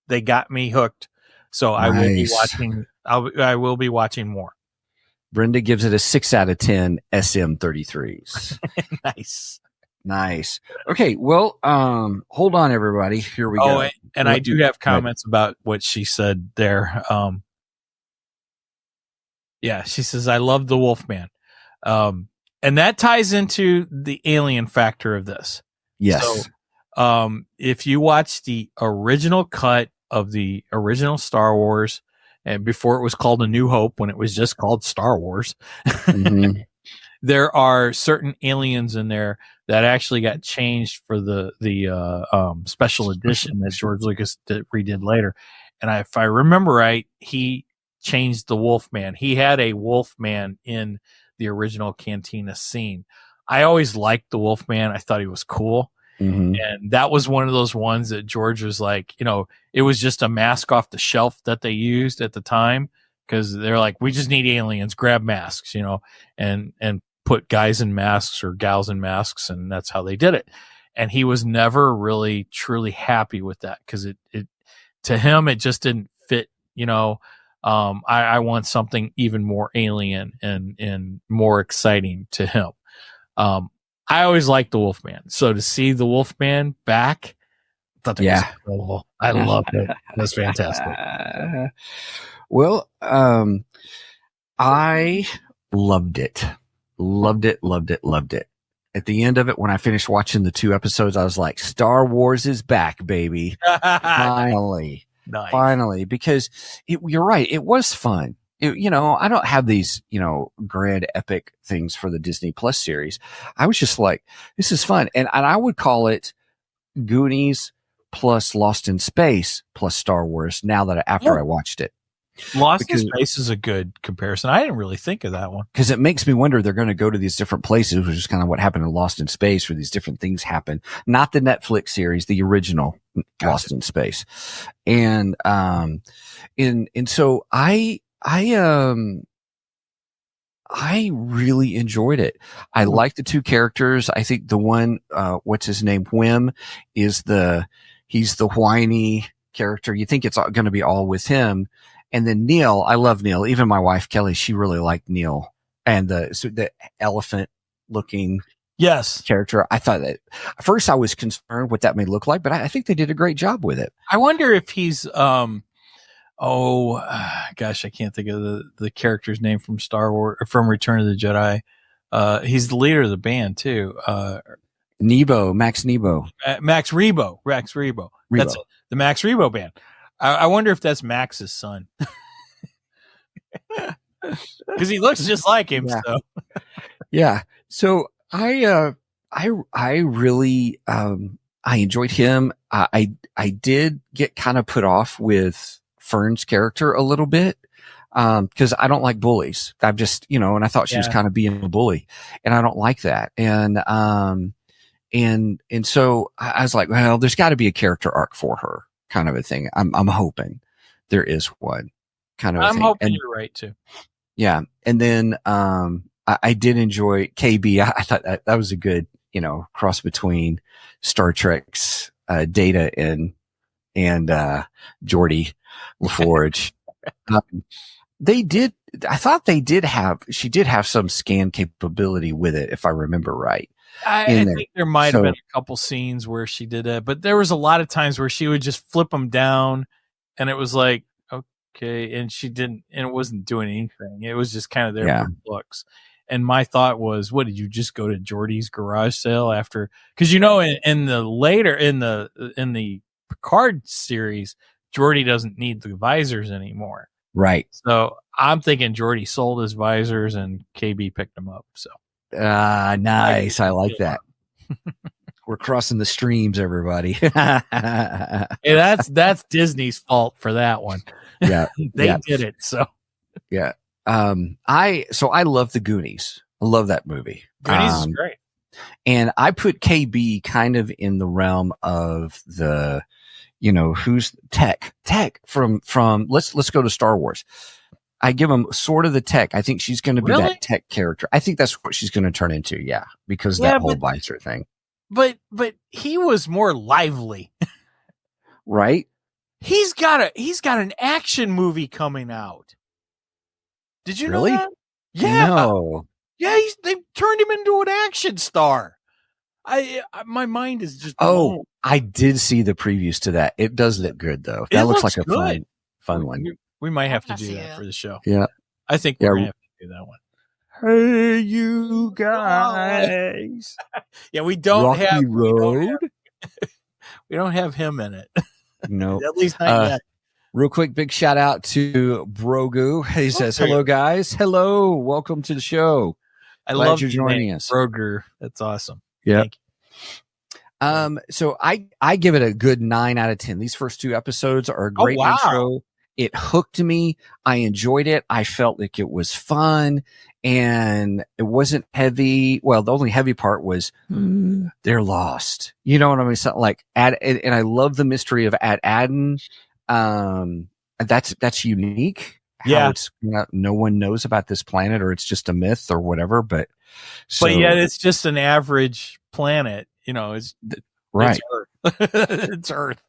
B: they got me hooked. So I will be watching. I will be watching more.
A: Brenda gives it a 6 out of 10 SM-33s. Nice. Okay. Well, hold on, everybody. Here we go.
B: And I do have comments about what she said there. Yeah, she says, I love the Wolfman. And that ties into the alien factor of this.
A: Yes.
B: So, if you watch the original cut of the original Star Wars, and before it was called A New Hope, when it was just called Star Wars, there are certain aliens in there that actually got changed for the special edition that George Lucas redid later. And if I remember right, he changed the Wolfman. He had a Wolfman in the original Cantina scene. I always liked the Wolfman. I thought he was cool. And that was one of those ones that George was like, it was just a mask off the shelf that they used at the time, because they're like, we just need aliens, grab masks, and put guys in masks or gals in masks, and that's how they did it. And he was never really truly happy with that, because it to him it just didn't fit. I want something even more alien and more exciting to him. I always liked the Wolfman. So to see the Wolfman back, I thought that was incredible. I loved it. It was fantastic.
A: Well, I loved it. Loved it, loved it, loved it. At the end of it, when I finished watching the 2 episodes, I was like, Star Wars is back, baby. Finally.
B: Nice.
A: Finally. Because you're right. It was fun. I don't have these, grand epic things for the Disney Plus series. I was just like, this is fun. And I would call it Goonies plus Lost in Space plus Star Wars now that after I watched it.
B: Lost in Space is a good comparison. I didn't really think of that one.
A: Because it makes me wonder they're going to go to these different places, which is kind of what happened in Lost in Space, where these different things happen. Not the Netflix series, the original Lost in Space. And so I really enjoyed it. I like the 2 characters. I think the one, what's his name? Whim he's the whiny character. You think it's going to be all with him. And then Neil, I love Neil. Even my wife, Kelly, she really liked Neil and the elephant looking character. I thought that at first I was concerned what that may look like, but I think they did a great job with it.
B: I wonder if he's, gosh, I can't think of the character's name from Star Wars, or from Return of the Jedi. He's the leader of the band too.
A: Max Nebo.
B: Max Rebo. That's it. The Max Rebo band. I wonder if that's Max's son. Because he looks just like him.
A: Yeah.
B: So.
A: Yeah. So I really, I enjoyed him. I did get kind of put off with Fern's character a little bit. Cause I don't like bullies. I'm just, and I thought she was kind of being a bully, and I don't like that. And so I was like, well, there's got to be a character arc for her, kind of a thing. I'm hoping there is one, kind of a thing.
B: I'm hoping you're right too.
A: Yeah. And then, I did enjoy KB. I thought that was a good, cross between Star Trek's, Data and Geordi LaForge. She did have some scan capability with it, if I remember right.
B: I think there might have been a couple scenes where she did it, but there was a lot of times where she would just flip them down, and it was like, okay, and she didn't, and it wasn't doing anything. It was just kind of there for looks. And my thought was, what, did you just go to Geordi's garage sale after? Because in the Picard series, Geordi doesn't need the visors anymore.
A: Right.
B: So I'm thinking Geordi sold his visors and KB picked them up. So
A: nice. I like that. We're crossing the streams, everybody.
B: Hey, that's Disney's fault for that one.
A: Yeah.
B: They did it. So
A: yeah. I love the Goonies. I love that movie.
B: Goonies is great.
A: And I put KB kind of in the realm of the, who's Tech from let's go to Star Wars. I give him sort of the Tech. I think she's going to be that Tech character. I think that's what she's going to turn into. Yeah. Because that whole visor thing.
B: But he was more lively.
A: Right.
B: He's got an action movie coming out. Did you know that? Yeah.
A: No.
B: Yeah, they turned him into an action star. My mind is just blown.
A: Oh, I did see the previews to that. It does look good though. That looks like a fun one.
B: We might have to do that for the show.
A: Yeah.
B: I think we're gonna have to do that one.
A: Hey, you guys.
B: Yeah, we don't
A: Rocky
B: have
A: Road.
B: We don't have him in it.
A: No.
B: At least not yet.
A: Real quick, big shout out to Brogu. He says, hello, guys. Hello. Welcome to the show.
B: Glad
A: love you joining us.
B: Brogu. That's awesome.
A: Yeah. So I give it a good 9 out of 10. These first 2 episodes are a great intro. It hooked me. I enjoyed it. I felt like it was fun and it wasn't heavy. Well, the only heavy part was they're lost. You know what I mean? So, like and I love the mystery of Adden. That's unique. How it's, no one knows about this planet, or it's just a myth or whatever. But
B: yet it's just an average planet. It's
A: right.
B: It's Earth. It's Earth.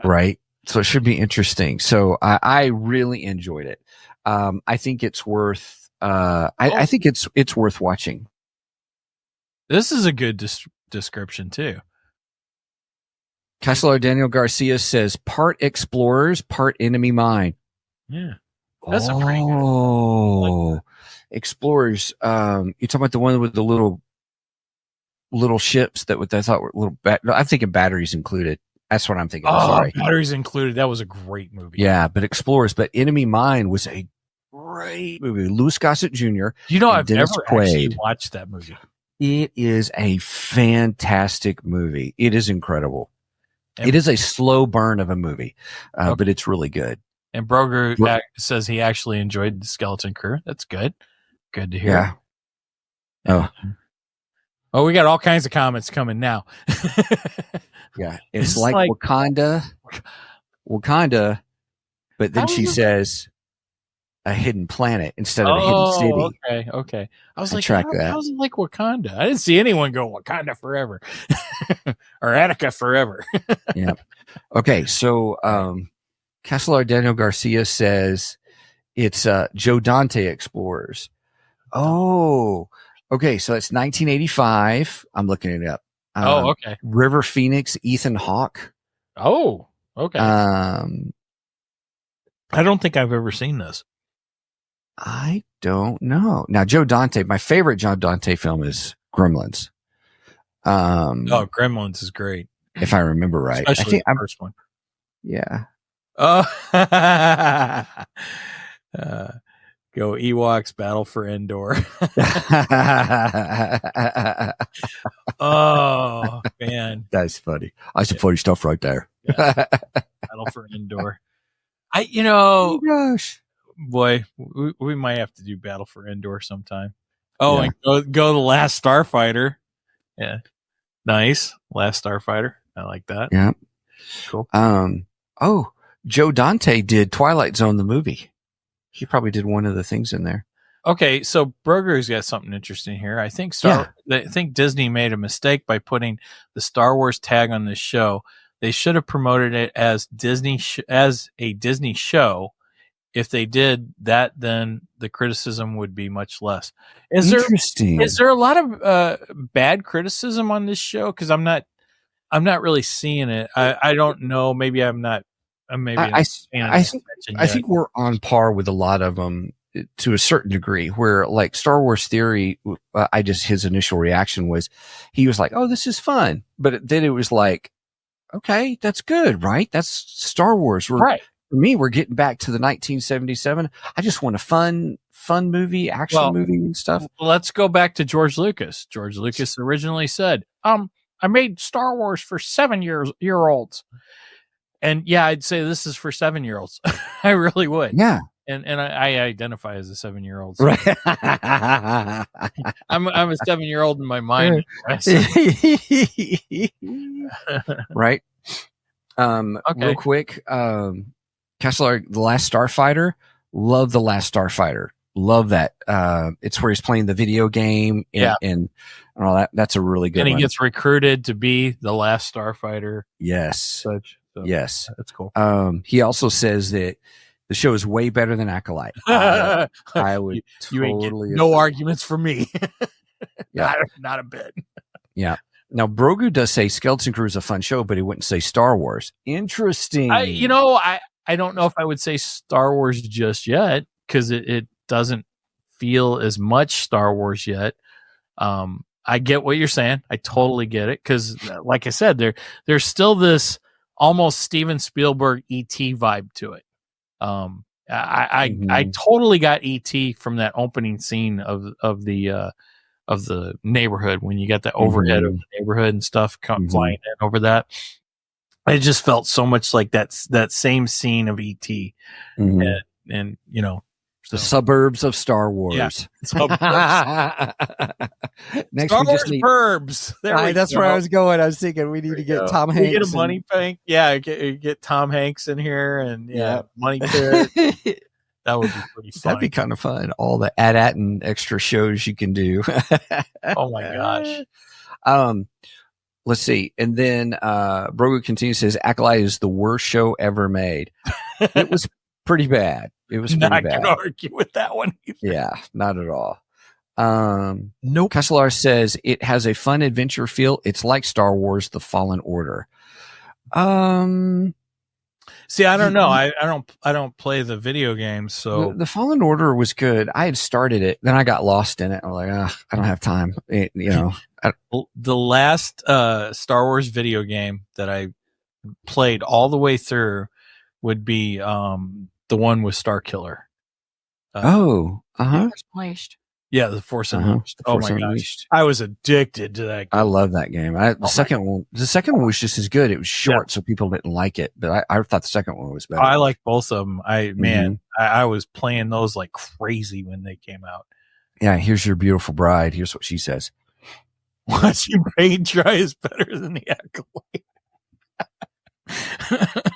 A: Right. So it should be interesting. So I really enjoyed it. I think it's worth. I think it's worth watching.
B: This is a good description too.
A: Castellar Daniel Garcia says part explorers, part enemy mine.
B: Yeah. That's a pretty good
A: one. Explorers. You're talking about the one with the little ships that I thought were little. I'm thinking batteries included. That's what I'm thinking. Sorry.
B: Batteries included. That was a great movie.
A: Yeah, but Explorers. But Enemy Mine was a great movie. Louis Gossett Jr.
B: You know, I've
A: Dennis
B: never actually
A: Quaid.
B: watched that movie.
A: It is a fantastic movie. It is incredible.
B: And
A: it is a slow burn of a movie, but it's really good.
B: And Broger says he actually enjoyed the Skeleton Crew. That's good. Good to hear.
A: Yeah.
B: Oh, we got all kinds of comments coming now.
A: Yeah. It's like Wakanda, but then she says a hidden planet instead of a hidden city.
B: Okay. I was like,
A: that.
B: How's it like Wakanda? I didn't see anyone go Wakanda forever or Attica forever.
A: Yeah. Okay. So, Castellar Daniel Garcia says it's Joe Dante Explorers. Oh, okay. So it's 1985. I'm looking it up.
B: Okay.
A: River Phoenix, Ethan Hawke.
B: Oh, okay. I don't think I've ever seen this.
A: I don't know. Now, Joe Dante, my favorite Joe Dante film is Gremlins.
B: Gremlins is great.
A: If I remember right.
B: Especially the first one.
A: Yeah.
B: Go Ewoks, Battle for Endor. Oh, man.
A: That's funny. That's some funny stuff right there.
B: Yeah. Battle for Endor. Oh
A: gosh.
B: Boy, we might have to do Battle for Endor sometime. Oh, yeah. And go The Last Starfighter. Yeah. Nice. Last Starfighter. I like that.
A: Yeah.
B: Cool.
A: Joe Dante did Twilight Zone, the movie. He probably did one of the things in there.
B: Okay, so Broger's got something interesting here. I think Disney made a mistake by putting the Star Wars tag on this show. They should have promoted it as as a Disney show. If they did that, then the criticism would be much less. Is there a lot of bad criticism on this show? Because I'm not really seeing it. I don't know. Maybe I'm not. I
A: think we're on par with a lot of them to a certain degree. Where like Star Wars Theory, his initial reaction was, he was like, "Oh, this is fun," but then it was like, "Okay, that's good, right? That's Star Wars."
B: Right.
A: For me, we're getting back to the 1977. I just want a fun movie, action movie and stuff.
B: Let's go back to George Lucas. George Lucas originally said, "I made Star Wars for 7-year-olds." And yeah, I'd say this is for 7-year-olds. I really would.
A: Yeah.
B: And I identify as a 7-year-old.
A: So. Right.
B: I'm a 7-year-old in my mind.
A: Right.
B: Okay.
A: Real quick, Kessler, The Last Starfighter. Love The Last Starfighter. Love that. It's where he's playing the video game and all that. That's a really good one.
B: And he gets recruited to be the last Starfighter.
A: Yes. Yes.
B: That's cool.
A: He also says that the show is way better than Acolyte. I would totally
B: no arguments for me.
A: Yeah.
B: Not a bit.
A: Yeah. Now, Brogu does say Skeleton Crew is a fun show, but he wouldn't say Star Wars. Interesting.
B: I don't know if I would say Star Wars just yet, because it doesn't feel as much Star Wars yet. I get what you're saying. I totally get it, because like I said, there's still this almost Steven Spielberg E.T. vibe to it. I totally got E.T. from that opening scene of the neighborhood, when you got the overhead of the neighborhood and stuff flying in over that. It just felt so much like that same scene of E.T. And
A: the suburbs of Star Wars.
B: Yeah.
A: Next,
B: Star
A: we just
B: Wars
A: need
B: burbs.
A: That's where I was going. I was thinking we need to get Tom Hanks.
B: Get a money bank. Yeah, get Tom Hanks in here, and money pit. That would be pretty fun.
A: That'd be kind of fun. All the AT-AT and extra shows you can do.
B: Oh my gosh.
A: Let's see. And then Brogu continues, says Acolyte is the worst show ever made. It was pretty bad. It was pretty bad.
B: I can argue with that one either.
A: Yeah, not at all.
B: Nope.
A: Kesselar says it has a fun adventure feel. It's like Star Wars: The Fallen Order.
B: See, I don't know. I don't play the video games, so
A: the Fallen Order was good. I had started it, then I got lost in it. I was like, I don't have time.
B: The last Star Wars video game that I played all the way through would be the one with Star Killer.
E: Unleashed.
B: Yeah, the Force Unleashed. Oh my gosh, I was addicted to that game.
A: I love that game. The second one was just as good. It was short, so people didn't like it, but I thought the second one was better.
B: I like both of them. I was playing those like crazy when they came out.
A: Yeah, here's your beautiful bride. Here's what she says.
B: Watching paint dry is better than the Acolyte.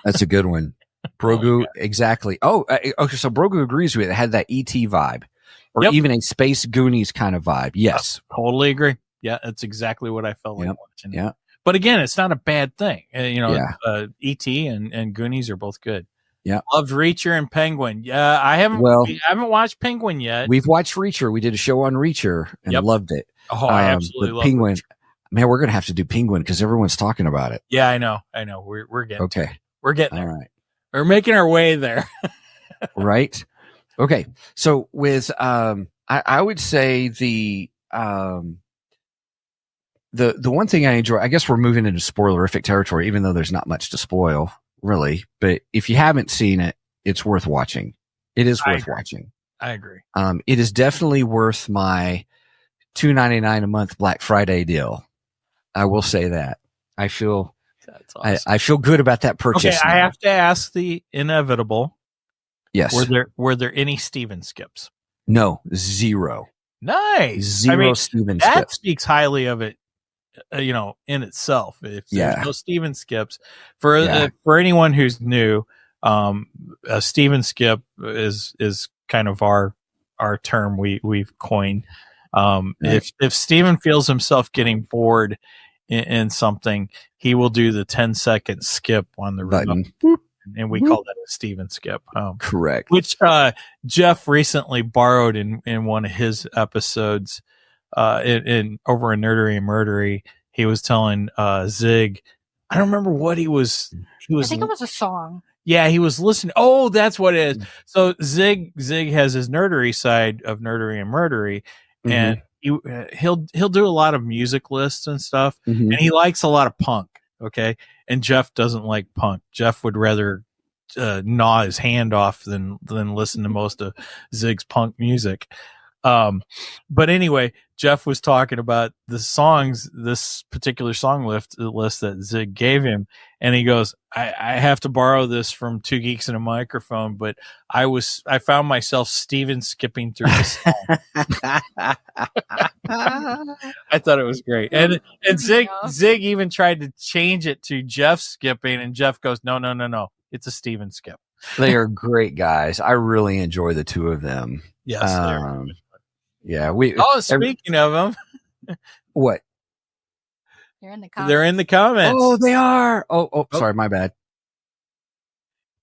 A: That's a good one. Brogu, exactly. Okay, so Brogu agrees with it. It had that ET vibe. Or even a Space Goonies kind of vibe. Yes.
B: I totally agree. Yeah, that's exactly what I felt like watching.
A: Yeah.
B: But again, it's not a bad thing. E.T. and Goonies are both good.
A: Yeah.
B: Loved Reacher and Penguin. Yeah, I haven't watched Penguin yet.
A: We've watched Reacher. We did a show on Reacher and loved it.
B: Oh, I absolutely love
A: Penguin.
B: Reacher.
A: Man, we're going to have to do Penguin because everyone's talking about it.
B: Yeah, I know. We're getting We're getting there.
A: All right.
B: We're making our way there.
A: Right. Okay, so with I would say the one thing I enjoy, I guess we're moving into spoilerific territory, even though there's not much to spoil, really. But if you haven't seen it, it's worth watching. It is worth watching.
B: I agree.
A: It is definitely worth my $2.99 a month Black Friday deal. I will say that. I feel
B: that's awesome.
A: I feel good about that purchase.
B: Okay, I have to ask the inevitable.
A: Yes.
B: Were there any Steven skips?
A: No, zero.
B: Nice.
A: Zero Steven
B: skips. That
A: skips.
B: speaks highly of it, in itself. If there's no Steven skips, for anyone who's new, a Steven skip is kind of our term we've coined. If Steven feels himself getting bored in something, he will do the 10-second skip on the button. And we call that a Steven skip.
A: Correct.
B: Which Jeff recently borrowed in one of his episodes in over in Nerdery and Murdery. He was telling Zig, I don't remember what he was.
E: I think it was a song.
B: Yeah, he was listening. Oh, that's what it is. So Zig has his nerdery side of Nerdery and Murdery, and he'll do a lot of music lists and stuff, and he likes a lot of punk. Okay. And Jeff doesn't like punk. Jeff would rather gnaw his hand off than listen to most of Zig's punk music. But anyway, Jeff was talking about the songs, this particular song list that Zig gave him. And he goes, I have to borrow this from Two Geeks and a Microphone, but I found myself Steven skipping through this song. I thought it was great. And Zig even tried to change it to Jeff skipping, and Jeff goes, no. It's a Steven skip.
A: They are great guys. I really enjoy the two of them.
B: Yes.
A: Yeah.
B: Speaking of them.
A: What?
E: They're in the comments.
B: They're in the comments.
A: Oh, they are. Oh, sorry, my bad.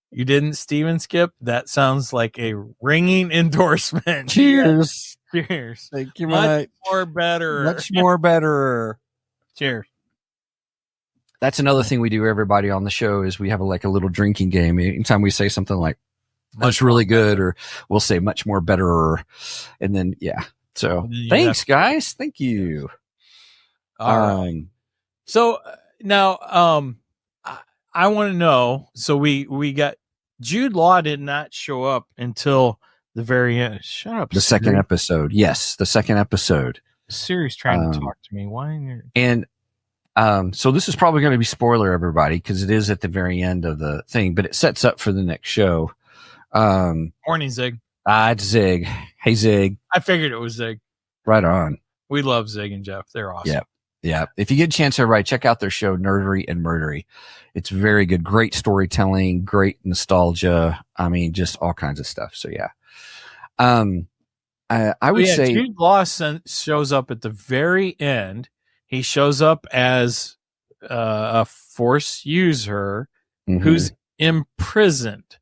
B: You didn't Steven skip? That sounds like a ringing endorsement.
A: Cheers.
B: Cheers.
A: Thank you,
B: Much more better.
A: Much more better.
B: Cheers.
A: That's another thing we do, everybody, on the show is we have a little drinking game. Anytime we say something like, that's really good, or we'll say much more better. And then, So thanks, guys. Thank you.
B: All right. So now, I want to know. So we got Jude Law did not show up until the very end. Shut up.
A: The second episode. Yes, the second episode.
B: Siri's trying to talk to me. Why?
A: So this is probably going to be spoiler, everybody, because it is at the very end of the thing, but it sets up for the next show.
B: Morning, Zig.
A: It's Zig. Hey, Zig.
B: I figured it was Zig.
A: Right on.
B: We love Zig and Jeff. They're awesome.
A: Yeah. If you get a chance, everybody, check out their show, Nerdery and Murdery. It's very good. Great storytelling, great nostalgia. I mean, just all kinds of stuff. So, yeah. I would say
B: Jude Law shows up at the very end. He shows up as a Force user who's imprisoned.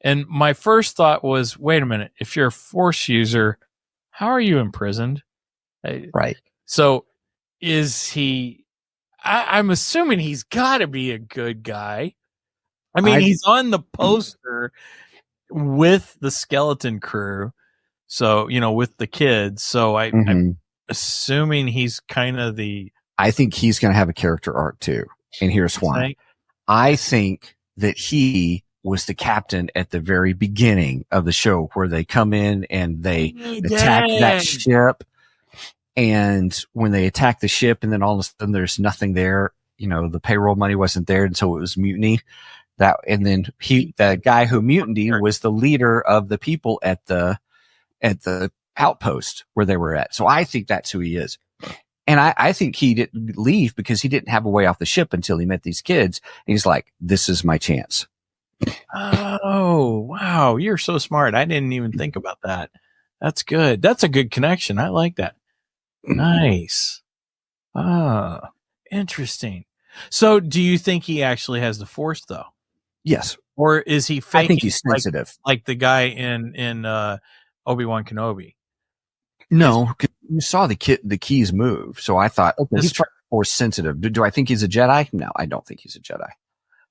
B: And my first thought was, wait a minute, if you're a Force user, how are you imprisoned?
A: Right.
B: So is he? I'm assuming he's got to be a good guy. I mean, he's on the poster with the skeleton crew, so with the kids. So I'm assuming he's kind of the.
A: I think he's going to have a character arc too, and here's why. I think that he was the captain at the very beginning of the show, where they come in and they attack that ship. And when they attack the ship, and then all of a sudden there's nothing there, the payroll money wasn't there, and so it was mutiny. And then the guy who mutinied was the leader of the people at the outpost where they were at. So I think that's who he is. And I think he didn't leave because he didn't have a way off the ship until he met these kids. And he's like, this is my chance.
B: Oh, wow. You're so smart. I didn't even think about that. That's good. That's a good connection. I like that. Nice. Interesting. So do you think he actually has the Force, though?
A: Yes.
B: Or is he faking?
A: I think he's sensitive.
B: Like the guy in Obi-Wan Kenobi.
A: No, you saw the keys move. So I thought, okay, he's Force sensitive. Do I think he's a Jedi? No, I don't think he's a Jedi.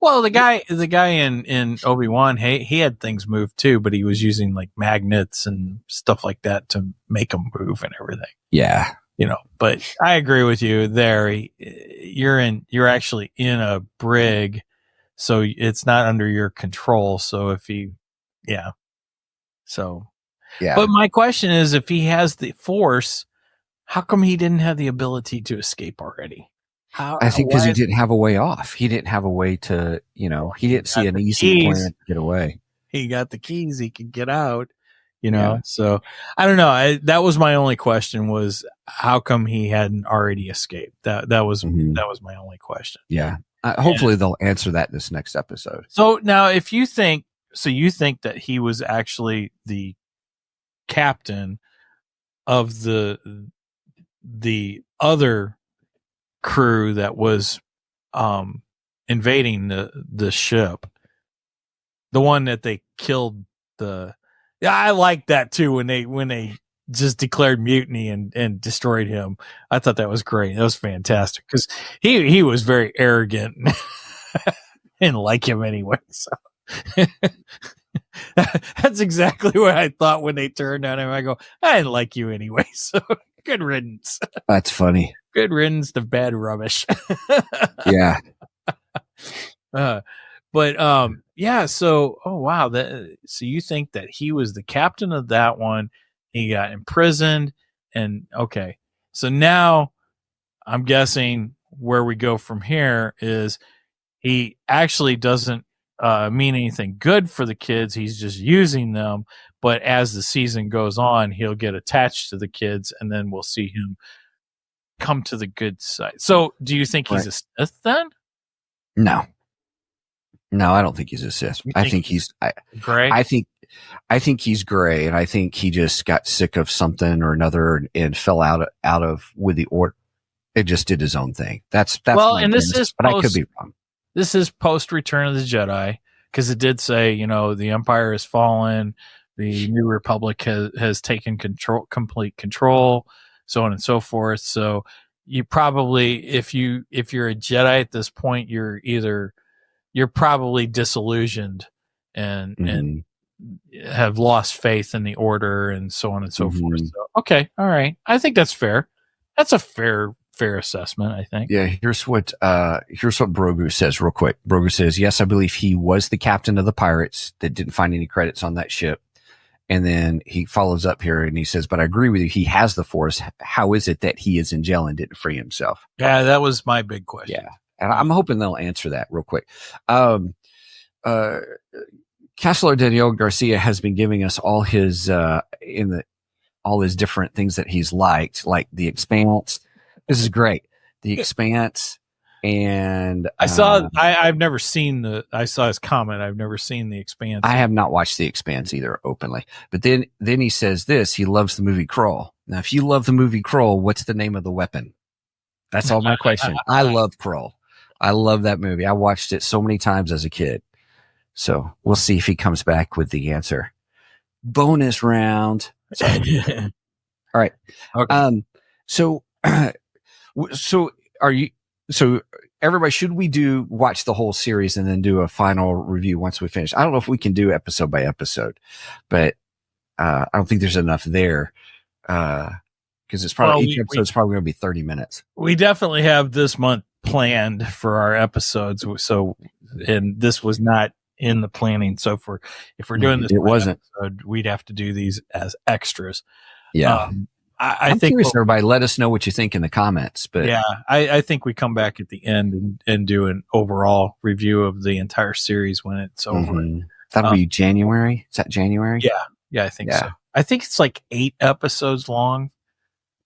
B: Well, the guy in Obi-Wan, he had things move too, but he was using like magnets and stuff like that to make them move and everything.
A: Yeah.
B: But I agree with you there. You're actually in a brig, so it's not under your control. So yeah. But my question is, if he has the Force, how come he didn't have the ability to escape already?
A: I think because he didn't have a way off. He didn't have a way to, he didn't see an easy plan to get away.
B: He got the keys. He could get out, So I don't know. That was my only question, was how come he hadn't already escaped? That was my only question.
A: Yeah. Hopefully they'll answer that this next episode.
B: So now you think that he was actually the captain of the other crew that was invading the ship, the one that they killed. I like that too, when they just declared mutiny and destroyed him. I thought that was great. That was fantastic, because he was very arrogant. Didn't like him anyway, so that's exactly what I thought when they turned on him. I go, I didn't like you anyway, so good riddance.
A: That's funny.
B: Good riddance to bad rubbish.
A: Yeah.
B: Yeah. So, oh wow. So you think that he was the captain of that one? He got imprisoned, and okay. So now I'm guessing where we go from here is he actually doesn't mean anything good for the kids. He's just using them. But as the season goes on, he'll get attached to the kids, and then we'll see him come to the good side. So do you think he's a Sith then?
A: No, I don't think he's a Sith. I think he's
B: gray.
A: I think he's gray, and I think he just got sick of something or another and fell out of with the order. It just did his own thing. That's
B: well, and this is,
A: but I could be wrong.
B: This is post Return of the Jedi, because it did say, the Empire has fallen, the New Republic has taken complete control, so on and so forth. So you probably, if you're a Jedi at this point, you're probably disillusioned and have lost faith in the Order, and so on and so forth. So, okay, all right, I think that's fair. That's a fair assessment, I think.
A: Yeah, here's what Brogu says real quick. Brogu says, yes, I believe he was the captain of the pirates that didn't find any credits on that ship. And then he follows up here and he says, but I agree with you. He has the Force. How is it that he is in jail and didn't free himself?
B: Yeah, that was my big question.
A: Yeah. And I'm hoping they'll answer that real quick. Castellar Daniel Garcia has been giving us all his, all his different things that he's liked, like The Expanse. This is great. The Expanse. And
B: I saw, I've never seen I saw his comment. I've never seen The Expanse.
A: I have not watched The Expanse either openly, but then he says this, he loves the movie Krull. Now, if you love the movie Krull, what's the name of the weapon? That's all my question. I love Krull. I love that movie. I watched it so many times as a kid. So we'll see if he comes back with the answer. Bonus round. All right.
B: Okay.
A: So, so are you? So everybody, should we watch the whole series and then do a final review once we finish? I don't know if we can do episode by episode, but I don't think there's enough there because it's probably each episode's probably going to be 30 minutes.
B: We definitely have this month planned for our episodes. So, and this was not in the planning. So if we're doing this,
A: it wasn't.
B: episode, we'd have to do these as extras.
A: Yeah. I'm think curious, everybody, let us know what you think in the comments. But
B: yeah, I think we come back at the end and do an overall review of the entire series when it's over.
A: That'll be January. Is that January?
B: Yeah, I think so. I think it's like 8 episodes long.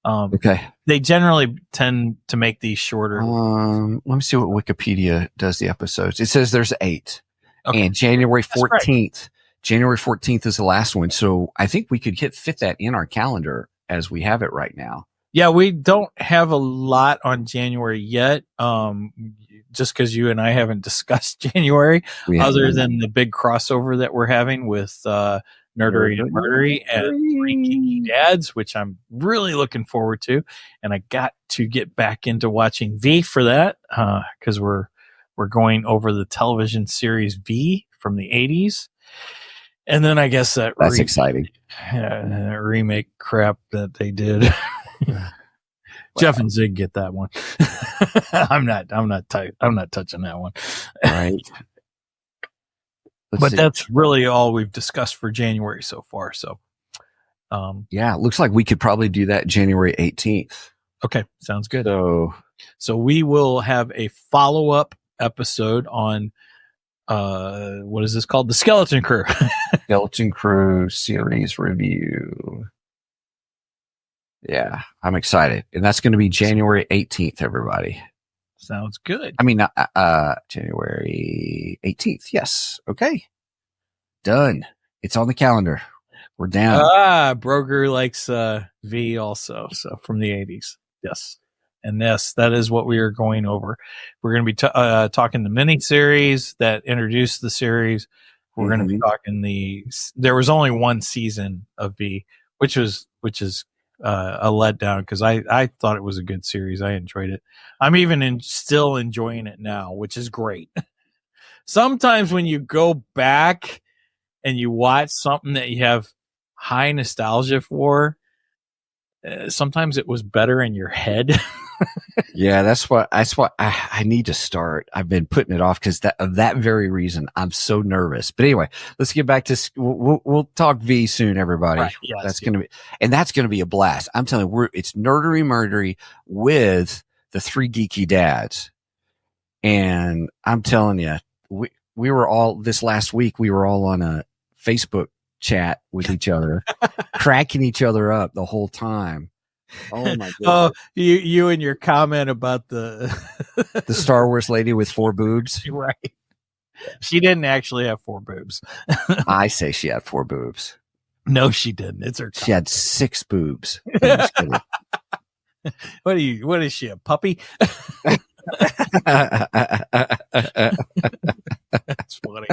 A: Okay.
B: They generally tend to make these shorter.
A: Let me see what Wikipedia does the episodes. It says there's 8. Okay. And January 14th. Right. January 14th is the last one. So I think we could fit that in our calendar as we have it right now.
B: Yeah, we don't have a lot on January yet. Just because you and I haven't discussed January, other than the big crossover that we're having with Nerdery and Murdery and 3 Geeky Dads, which I'm really looking forward to. And I got to get back into watching V for that because we're going over the television series V from the 80s. And then I guess
A: that's exciting.
B: Remake crap that they did. Jeff and Zig get that one. I'm not touching that one.
A: Right.
B: But that's really all we've discussed for January so far. So,
A: it looks like we could probably do that January 18th.
B: Okay. Sounds good.
A: So
B: we will have a follow-up episode on, what is this called? The Skeleton Crew.
A: Skeleton Crew series review. Yeah, I'm excited. And that's going to be January 18th, everybody.
B: Sounds good.
A: I mean, January 18th. Yes. Okay. Done. It's on the calendar. We're down.
B: Broger likes V also. So from the 80s. Yes. And yes, that is what we are going over. We're going to be talking the mini series that introduced the series. We're going to be talking there was only one season of V, which is a letdown because I thought it was a good series. I enjoyed it. I'm even still enjoying it now, which is great. Sometimes when you go back and you watch something that you have high nostalgia for, sometimes it was better in your head.
A: Yeah, that's what I need to start. I've been putting it off because of that very reason. I'm so nervous. But anyway, let's get back to we'll talk V soon, everybody.
B: Right, yes,
A: that's gonna be a blast. I'm telling you, it's Nerdery Murdery with the 3 Geeky Dads, and I'm telling you, we were all this last week. We were all on a Facebook chat with each other, cracking each other up the whole time. Oh my god!
B: Oh, you and your comment about the
A: Star Wars lady with 4 boobs,
B: right? She didn't actually have 4 boobs.
A: I say she had 4 boobs.
B: No, she didn't. It's her.
A: She had 6 boobs.
B: What is she, a puppy? That's funny.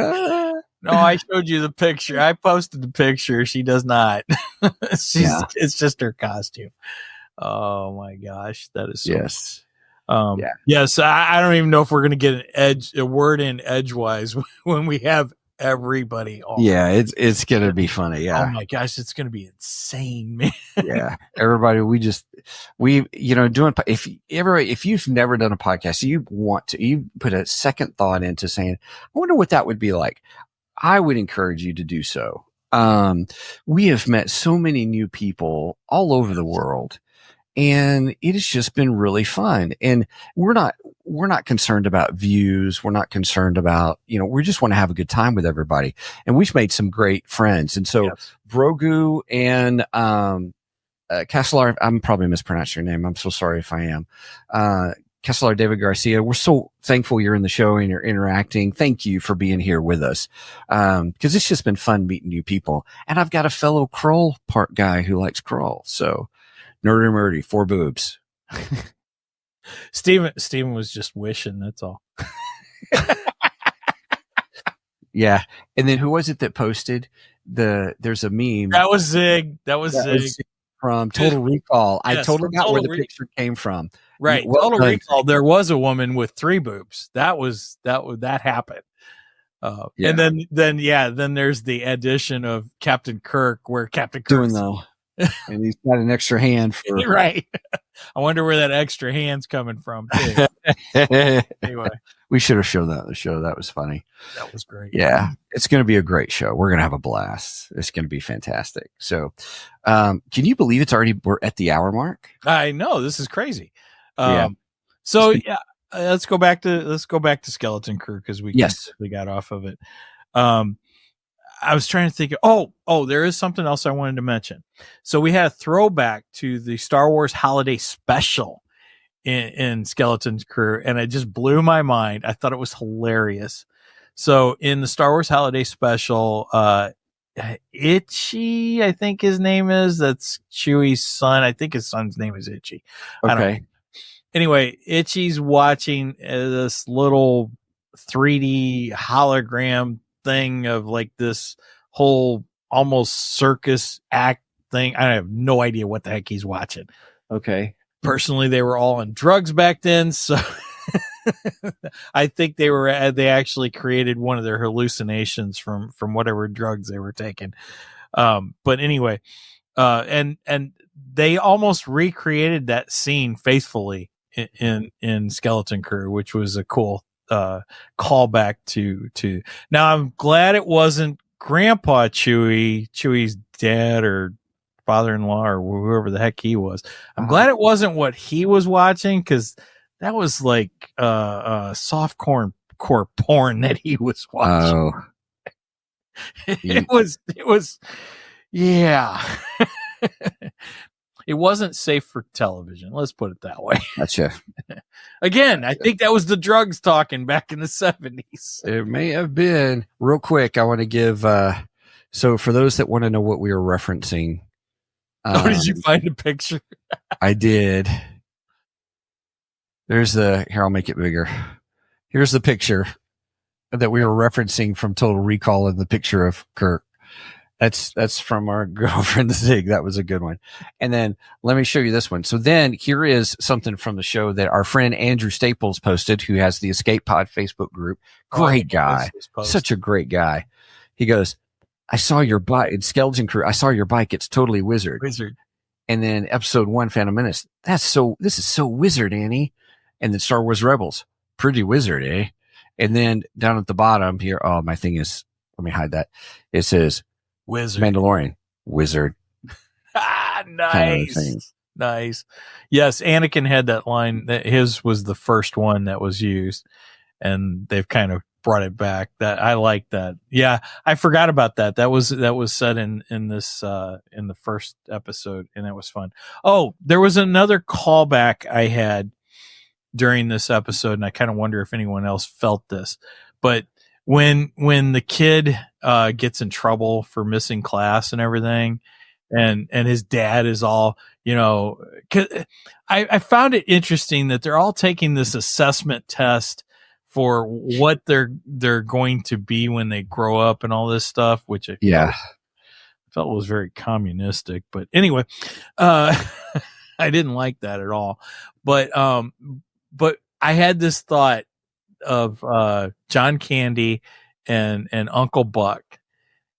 B: No, I showed you the picture. I posted the picture. She does not. It's just her costume. Oh my gosh, that is so
A: yes.
B: Yes, I don't even know if we're going to get a word in edgewise when we have everybody on.
A: Yeah, it's going to be funny. Yeah.
B: Oh my gosh, it's going to be insane, man.
A: Yeah. Everybody, doing, if you've never done a podcast, you put a second thought into saying, I wonder what that would be like. I would encourage you to do so. We have met so many new people all over the world, and it has just been really fun. And we're not concerned about views. We're not concerned about, we just want to have a good time with everybody. And we've made some great friends. And so yes. Brogu and, Castellar, I'm probably mispronouncing your name. I'm so sorry if I am. Castellar David Garcia, we're so thankful you're in the show and you're interacting. Thank you for being here with us. Cause it's just been fun meeting new people. And I've got a fellow Kroll part guy who likes Kroll. So Nerdy Murdy, 4 boobs.
B: Steven was just wishing. That's all.
A: Yeah. And then who was it that posted there's a meme.
B: That was Zig. Zig.
A: from Total Recall. I
B: Yes,
A: totally
B: from
A: got where the
B: Total
A: picture came from.
B: Right.
A: Well
B: Total
A: done.
B: Recall, there was a woman with 3 boobs. That happened.
A: Yeah.
B: And then there's the addition of Captain Kirk, where Captain
A: Doing
B: Kirk,
A: though, and he's got an extra hand for.
B: right. I wonder where that extra hand's coming from too. Anyway,
A: we should have shown that on the show. That was funny.
B: that was great.
A: Yeah, it's going to be a great show. We're going to have a blast. It's going to be fantastic. So, can you believe we're at the hour mark?
B: I know, this is crazy.
A: Yeah.
B: So yeah, let's go back to Skeleton Crew, because we got off of it. I was trying to think. There is something else I wanted to mention. So we had a throwback to the Star Wars Holiday Special in Skeleton Crew, and it just blew my mind. I thought it was hilarious. So in the Star Wars Holiday Special, Itchy, I think his name is, that's Chewie's son. I think his son's name is Itchy.
A: Okay.
B: Anyway, Itchy's watching this little 3D hologram thing of like this whole almost circus act thing. I have no idea what the heck he's watching.
A: Okay.
B: Personally, they were all on drugs back then, so I think they actually created one of their hallucinations from whatever drugs they were taking. But anyway, and they almost recreated that scene faithfully in Skeleton Crew, which was a cool callback to. Now I'm glad it wasn't Grandpa Chewie's dad or father-in-law or whoever the heck he was. I'm glad it wasn't what he was watching, because that was like softcore porn that he was watching. It was yeah. It wasn't safe for television. Let's put it that way.
A: Gotcha.
B: Again, I think that was the drugs talking back in the 70s.
A: It may have been. Real quick, I want to give, so for those that want to know what we were referencing.
B: Did you find a picture?
A: I did. Here, I'll make it bigger. Here's the picture that we were referencing from Total Recall, in the picture of Kirk. That's from our girlfriend Zig. That was a good one. And then let me show you this one. So then here is something from the show that our friend Andrew Staples posted, who has the Escape Pod Facebook group. Great guy. Such a great guy. He goes, I saw your bike in Skeleton Crew. I saw your bike. It's totally wizard. And then episode 1, Phantom Menace. This is so wizard, Annie. And then Star Wars Rebels. Pretty wizard, eh? And then down at the bottom here, my thing is, let me hide that. It says,
B: Wizard.
A: Mandalorian. Wizard.
B: Nice. Kind of nice. Yes, Anakin had that line. That his was the first one that was used, and they've kind of brought it back. That I like that. Yeah, I forgot about that. That was said in this in the first episode, and that was fun. Oh, there was another callback I had during this episode, and I kind of wonder if anyone else felt this, but when the kid gets in trouble for missing class and everything, and his dad is all, I found it interesting that they're all taking this assessment test for what they're going to be when they grow up and all this stuff, which I felt was very communistic. But anyway, I didn't like that at all. But I had this thought of John Candy and Uncle Buck,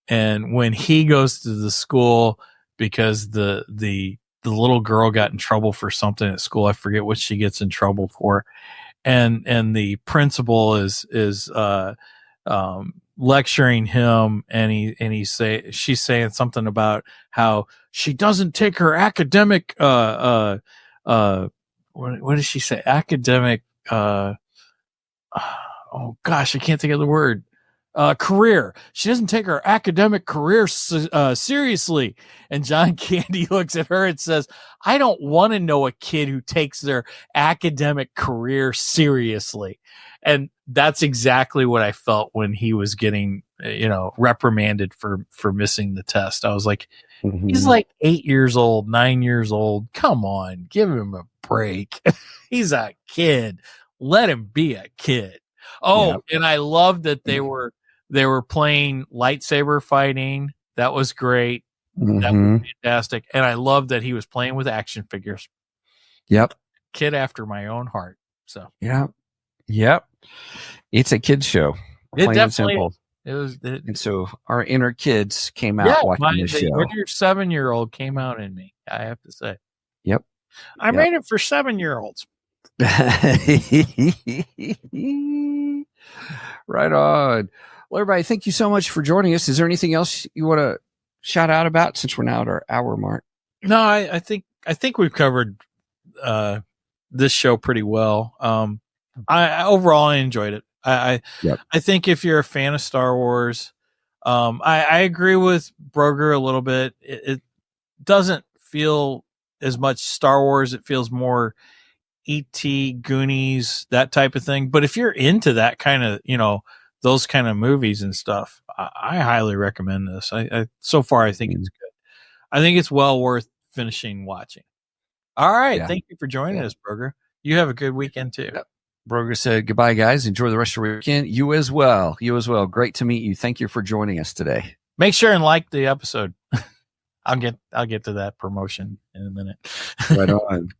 B: and when he goes to the school because the little girl got in trouble for something at school, I forget what she gets in trouble for, and the principal is lecturing him, and she's saying something about how she doesn't take her academic what does she say, academic oh gosh, I can't think of the word. Career. She doesn't take her academic career seriously. And John Candy looks at her and says, I don't want to know a kid who takes their academic career seriously. And that's exactly what I felt when he was getting, reprimanded for missing the test. I was like, he's like 8 years old, 9 years old. Come on, give him a break. He's a kid. Let him be a kid. Oh, yeah. And I love that they were playing lightsaber fighting. That was great. That
A: Mhm.
B: was fantastic. And I loved that he was playing with action figures.
A: Yep.
B: Kid after my own heart. So
A: Yep. Yep. It's a kids show,
B: it
A: plain and
B: definitely
A: simple.
B: it,
A: And so our inner kids came
B: yeah,
A: out watching this show.
B: your 7-year-old came out in me, I have to say.
A: Yep.
B: I made it for 7-year-olds.
A: Right on. Well, everybody, thank you so much for joining us. Is there anything else you want to shout out about since we're now at our hour mark?
B: No, I think we've covered this show pretty well. I overall I enjoyed it.
A: Yep.
B: I think if you're a fan of Star Wars, I agree with Broger a little bit. It doesn't feel as much Star Wars. It feels more E.T., Goonies, that type of thing. But if you're into that kind of, those kind of movies and stuff, I highly recommend this. I so far I think it's good. I think it's well worth finishing watching. All right.
A: Yeah.
B: Thank you for joining us, Broger. You have a good weekend too.
A: Yep. Broger said goodbye, guys. Enjoy the rest of your weekend. You as well. You as well. Great to meet you. Thank you for joining us today.
B: Make sure and like the episode. I'll get to that promotion in a minute.
A: Right on.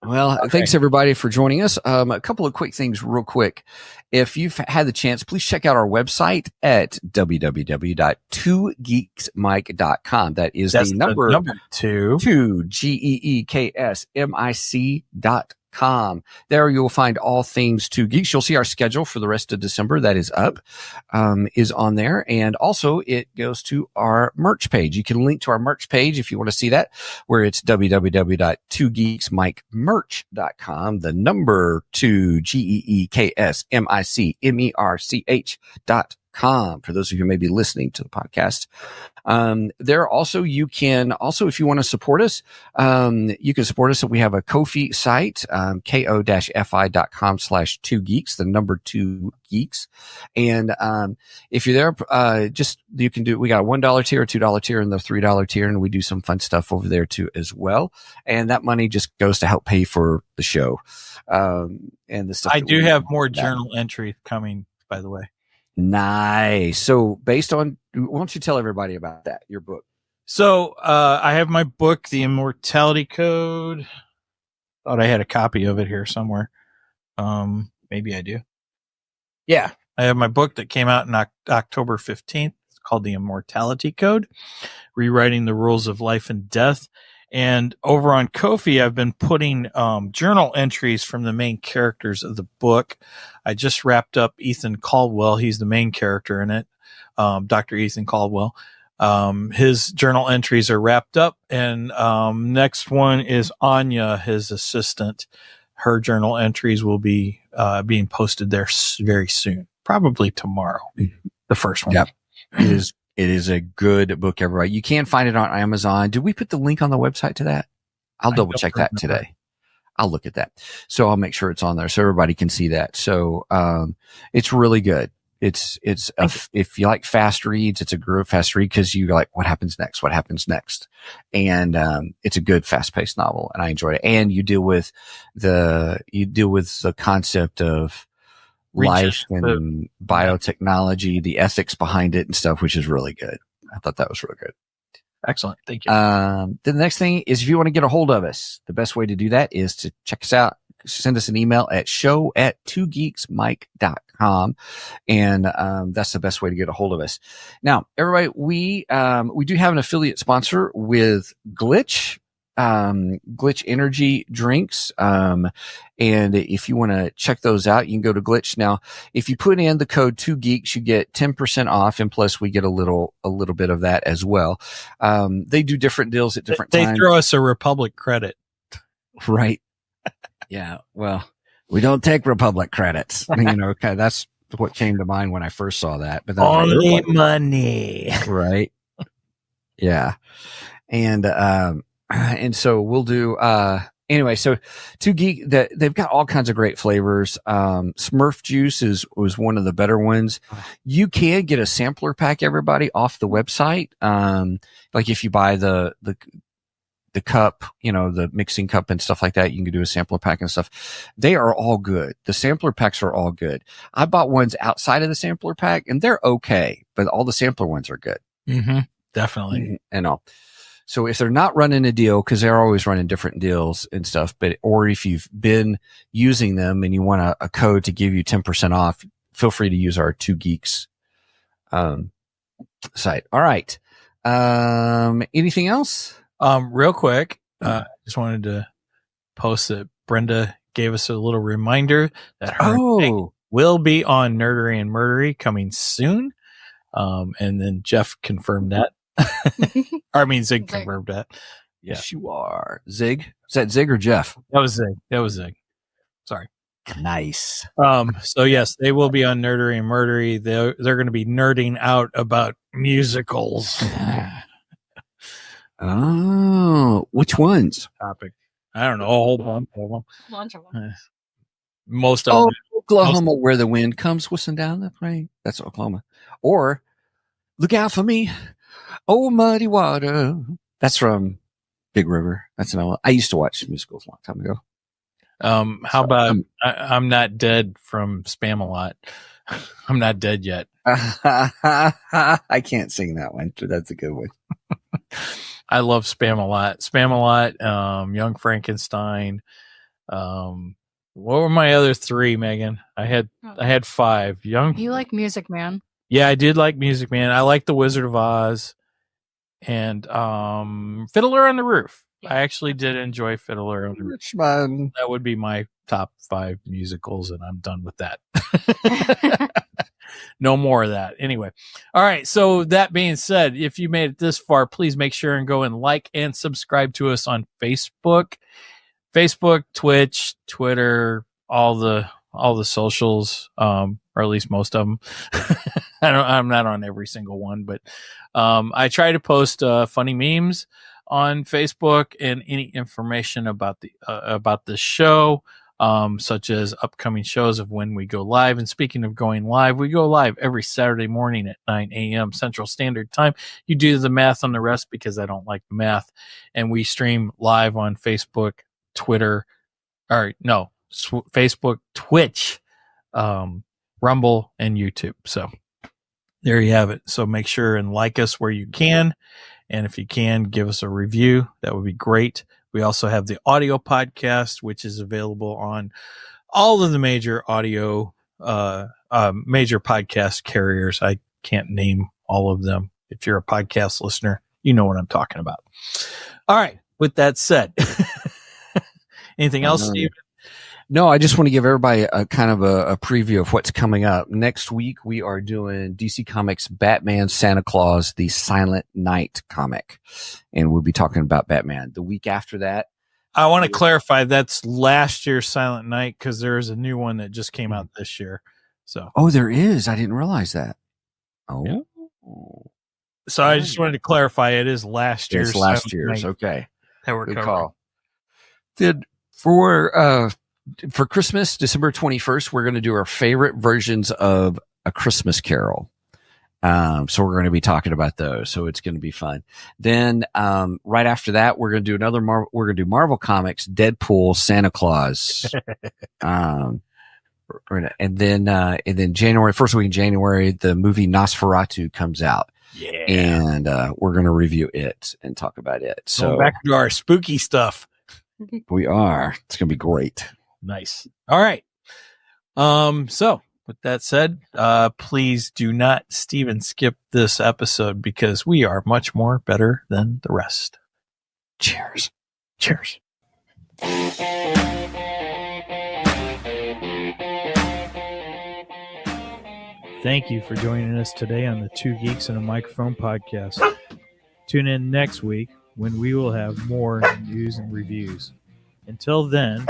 A: Well,
B: Okay.
A: Thanks everybody for joining us. A couple of quick things real quick. If you've had the chance, please check out our website at www.2geeksmic.com. That is
B: That's
A: the number
B: 2.
A: 2geeksmic.com. There you'll find all things Two Geeks. You'll see our schedule for the rest of December that is up, is on there. And also it goes to our merch page. You can link to our merch page if you want to see that, where it's www.2geeksmicmerch.com, the number 2geeksmicmerch.com. For those of you who may be listening to the podcast. There also, you can also, if you want to support us, you can support us. We have a Ko-fi site, ko-fi.com/2geeks, the number 2 geeks. And, if you're there, you can do, we got a $1 tier, a $2 tier, and the $3 tier. And we do some fun stuff over there too, as well. And that money just goes to help pay for the show. And the stuff.
B: I do have more journal entry coming, by the way.
A: Nice. So based on, why don't you tell everybody about that, your book?
B: So, I have my book, The Immortality Code. Thought I had a copy of it here somewhere. Maybe I do. Yeah. I have my book that came out in October 15th. It's called The Immortality Code, Rewriting the Rules of Life and Death. And over on Ko-fi, I've been putting journal entries from the main characters of the book. I just wrapped up Ethan Caldwell. He's the main character in it, Dr. Ethan Caldwell. His journal entries are wrapped up. And next one is Anya, his assistant. Her journal entries will be being posted there very soon, probably tomorrow, the first one.
A: Yep. It is a good book, everybody. You can find it on Amazon. Did we put the link on the website to that? I'll double check that today. I'll look at that. So I'll make sure it's on there so everybody can see that. So, it's really good. If you like fast reads, it's a good fast read because you like, what happens next? What happens next? And, it's a good fast paced novel and I enjoyed it. And you deal with the concept of life and biotechnology, the ethics behind it and stuff, which is really good. I thought that was really good.
B: Excellent. Thank you.
A: Then the next thing is, if you want to get a hold of us, the best way to do that is to check us out. Send us an email at show@2geeksmic.com. And, that's the best way to get a hold of us. Now, everybody, we do have an affiliate sponsor with Glitch energy drinks. And if you want to check those out, you can go to Glitch. Now, if you put in the code 2geeks, you get 10% off. And plus we get a little bit of that as well. They do different deals at different times.
B: They throw us a Republic credit.
A: Right. Yeah. Well, we don't take Republic credits, okay. That's what came to mind when I first saw that, but
B: only money.
A: Right. Yeah. And so we'll do, anyway, so they've got all kinds of great flavors. Smurf juice was one of the better ones. You can get a sampler pack, everybody, off the website. Like if you buy the cup, the mixing cup and stuff like that, you can do a sampler pack and stuff. They are all good. The sampler packs are all good. I bought ones outside of the sampler pack and they're okay, but all the sampler ones are good.
B: Mm-hmm. definitely.
A: and all. So if they're not running a deal, because they're always running different deals and stuff, or if you've been using them and you want a code to give you 10% off, feel free to use our 2 Geeks site. All right. Anything else?
B: Real quick, just wanted to post that Brenda gave us a little reminder that her thing will be on Nerdery and Murdery coming soon. And then Jeff confirmed that. Or I mean, Zig confirmed that. Yeah.
A: Yes, you are. Zig? Is that Zig or Jeff?
B: That was Zig. Sorry.
A: Nice.
B: So yes, they will be on Nerdery and Murdery. They're going to be nerding out about musicals.
A: Oh, which ones?
B: Topic. I don't know. A whole bunch of them.
E: Bunch of them.
B: Most of them.
A: Oklahoma, where the wind comes whistling down the rain. That's Oklahoma. Or Look Out for Me. Oh, Muddy Water. That's from Big River. That's another. I used to watch musicals a long time ago.
B: How about I'm Not Dead from Spam-A-Lot? I'm not dead yet.
A: I can't sing that one. That's a good one.
B: I love Spam-A-Lot. Spam-A-Lot, Young Frankenstein. What were my other 3, Megan? I had 5.
E: You like Music Man?
B: Yeah, I did like Music Man. I like The Wizard of Oz and Fiddler on the Roof.
E: Yeah.
B: I actually did enjoy Fiddler on the Roof.
A: Richmond.
B: That would be my top 5 musicals, and I'm done with that. No more of that. Anyway. All right. So that being said, if you made it this far, please make sure and go and like and subscribe to us on Facebook, Twitch, Twitter, all the socials, or at least most of them. I'm not on every single one, but I try to post funny memes on Facebook and any information about the show. Such as upcoming shows of when we go live. And speaking of going live, we go live every Saturday morning at 9 a.m. Central Standard Time. You do the math on the rest because I don't like the math. And we stream live on Facebook, Twitter, Facebook, Twitch, Rumble, and YouTube. So there you have it. So make sure and like us where you can. And if you can, give us a review. That would be great. We also have the audio podcast, which is available on all of the major major podcast carriers. I can't name all of them. If you're a podcast listener, you know what I'm talking about. All right. With that said, anything else, Steve?
A: No, I just want to give everybody a kind of a preview of what's coming up. Next week, we are doing DC Comics Batman Santa Claus, the Silent Night comic. And we'll be talking about Batman. The week after that,
B: I want to clarify that's last year's Silent Night because there is a new one that just came out this year. So,
A: there is. I didn't realize that. Oh,
B: yeah. So I just wanted to clarify it is last year's.
A: It's last year's. Okay,
B: that we're
A: good
B: covering.
A: Call. For Christmas, December 21st, we're going to do our favorite versions of A Christmas Carol. So we're going to be talking about those. So it's going to be fun. Then, right after that, we're going to do we're going to do Marvel Comics, Deadpool, Santa Claus. And then January, first week in January, the movie Nosferatu comes out.
B: Yeah.
A: And, we're going to review it and talk about it. So
B: back to our spooky stuff.
A: We are. It's going to be great.
B: Nice. All right. So with that said, please do not skip this episode because we are much more better than the rest.
A: Cheers.
B: Cheers. Thank you for joining us today on the Two Geeks and a Microphone podcast. Tune in next week when we will have more news and reviews. Until then,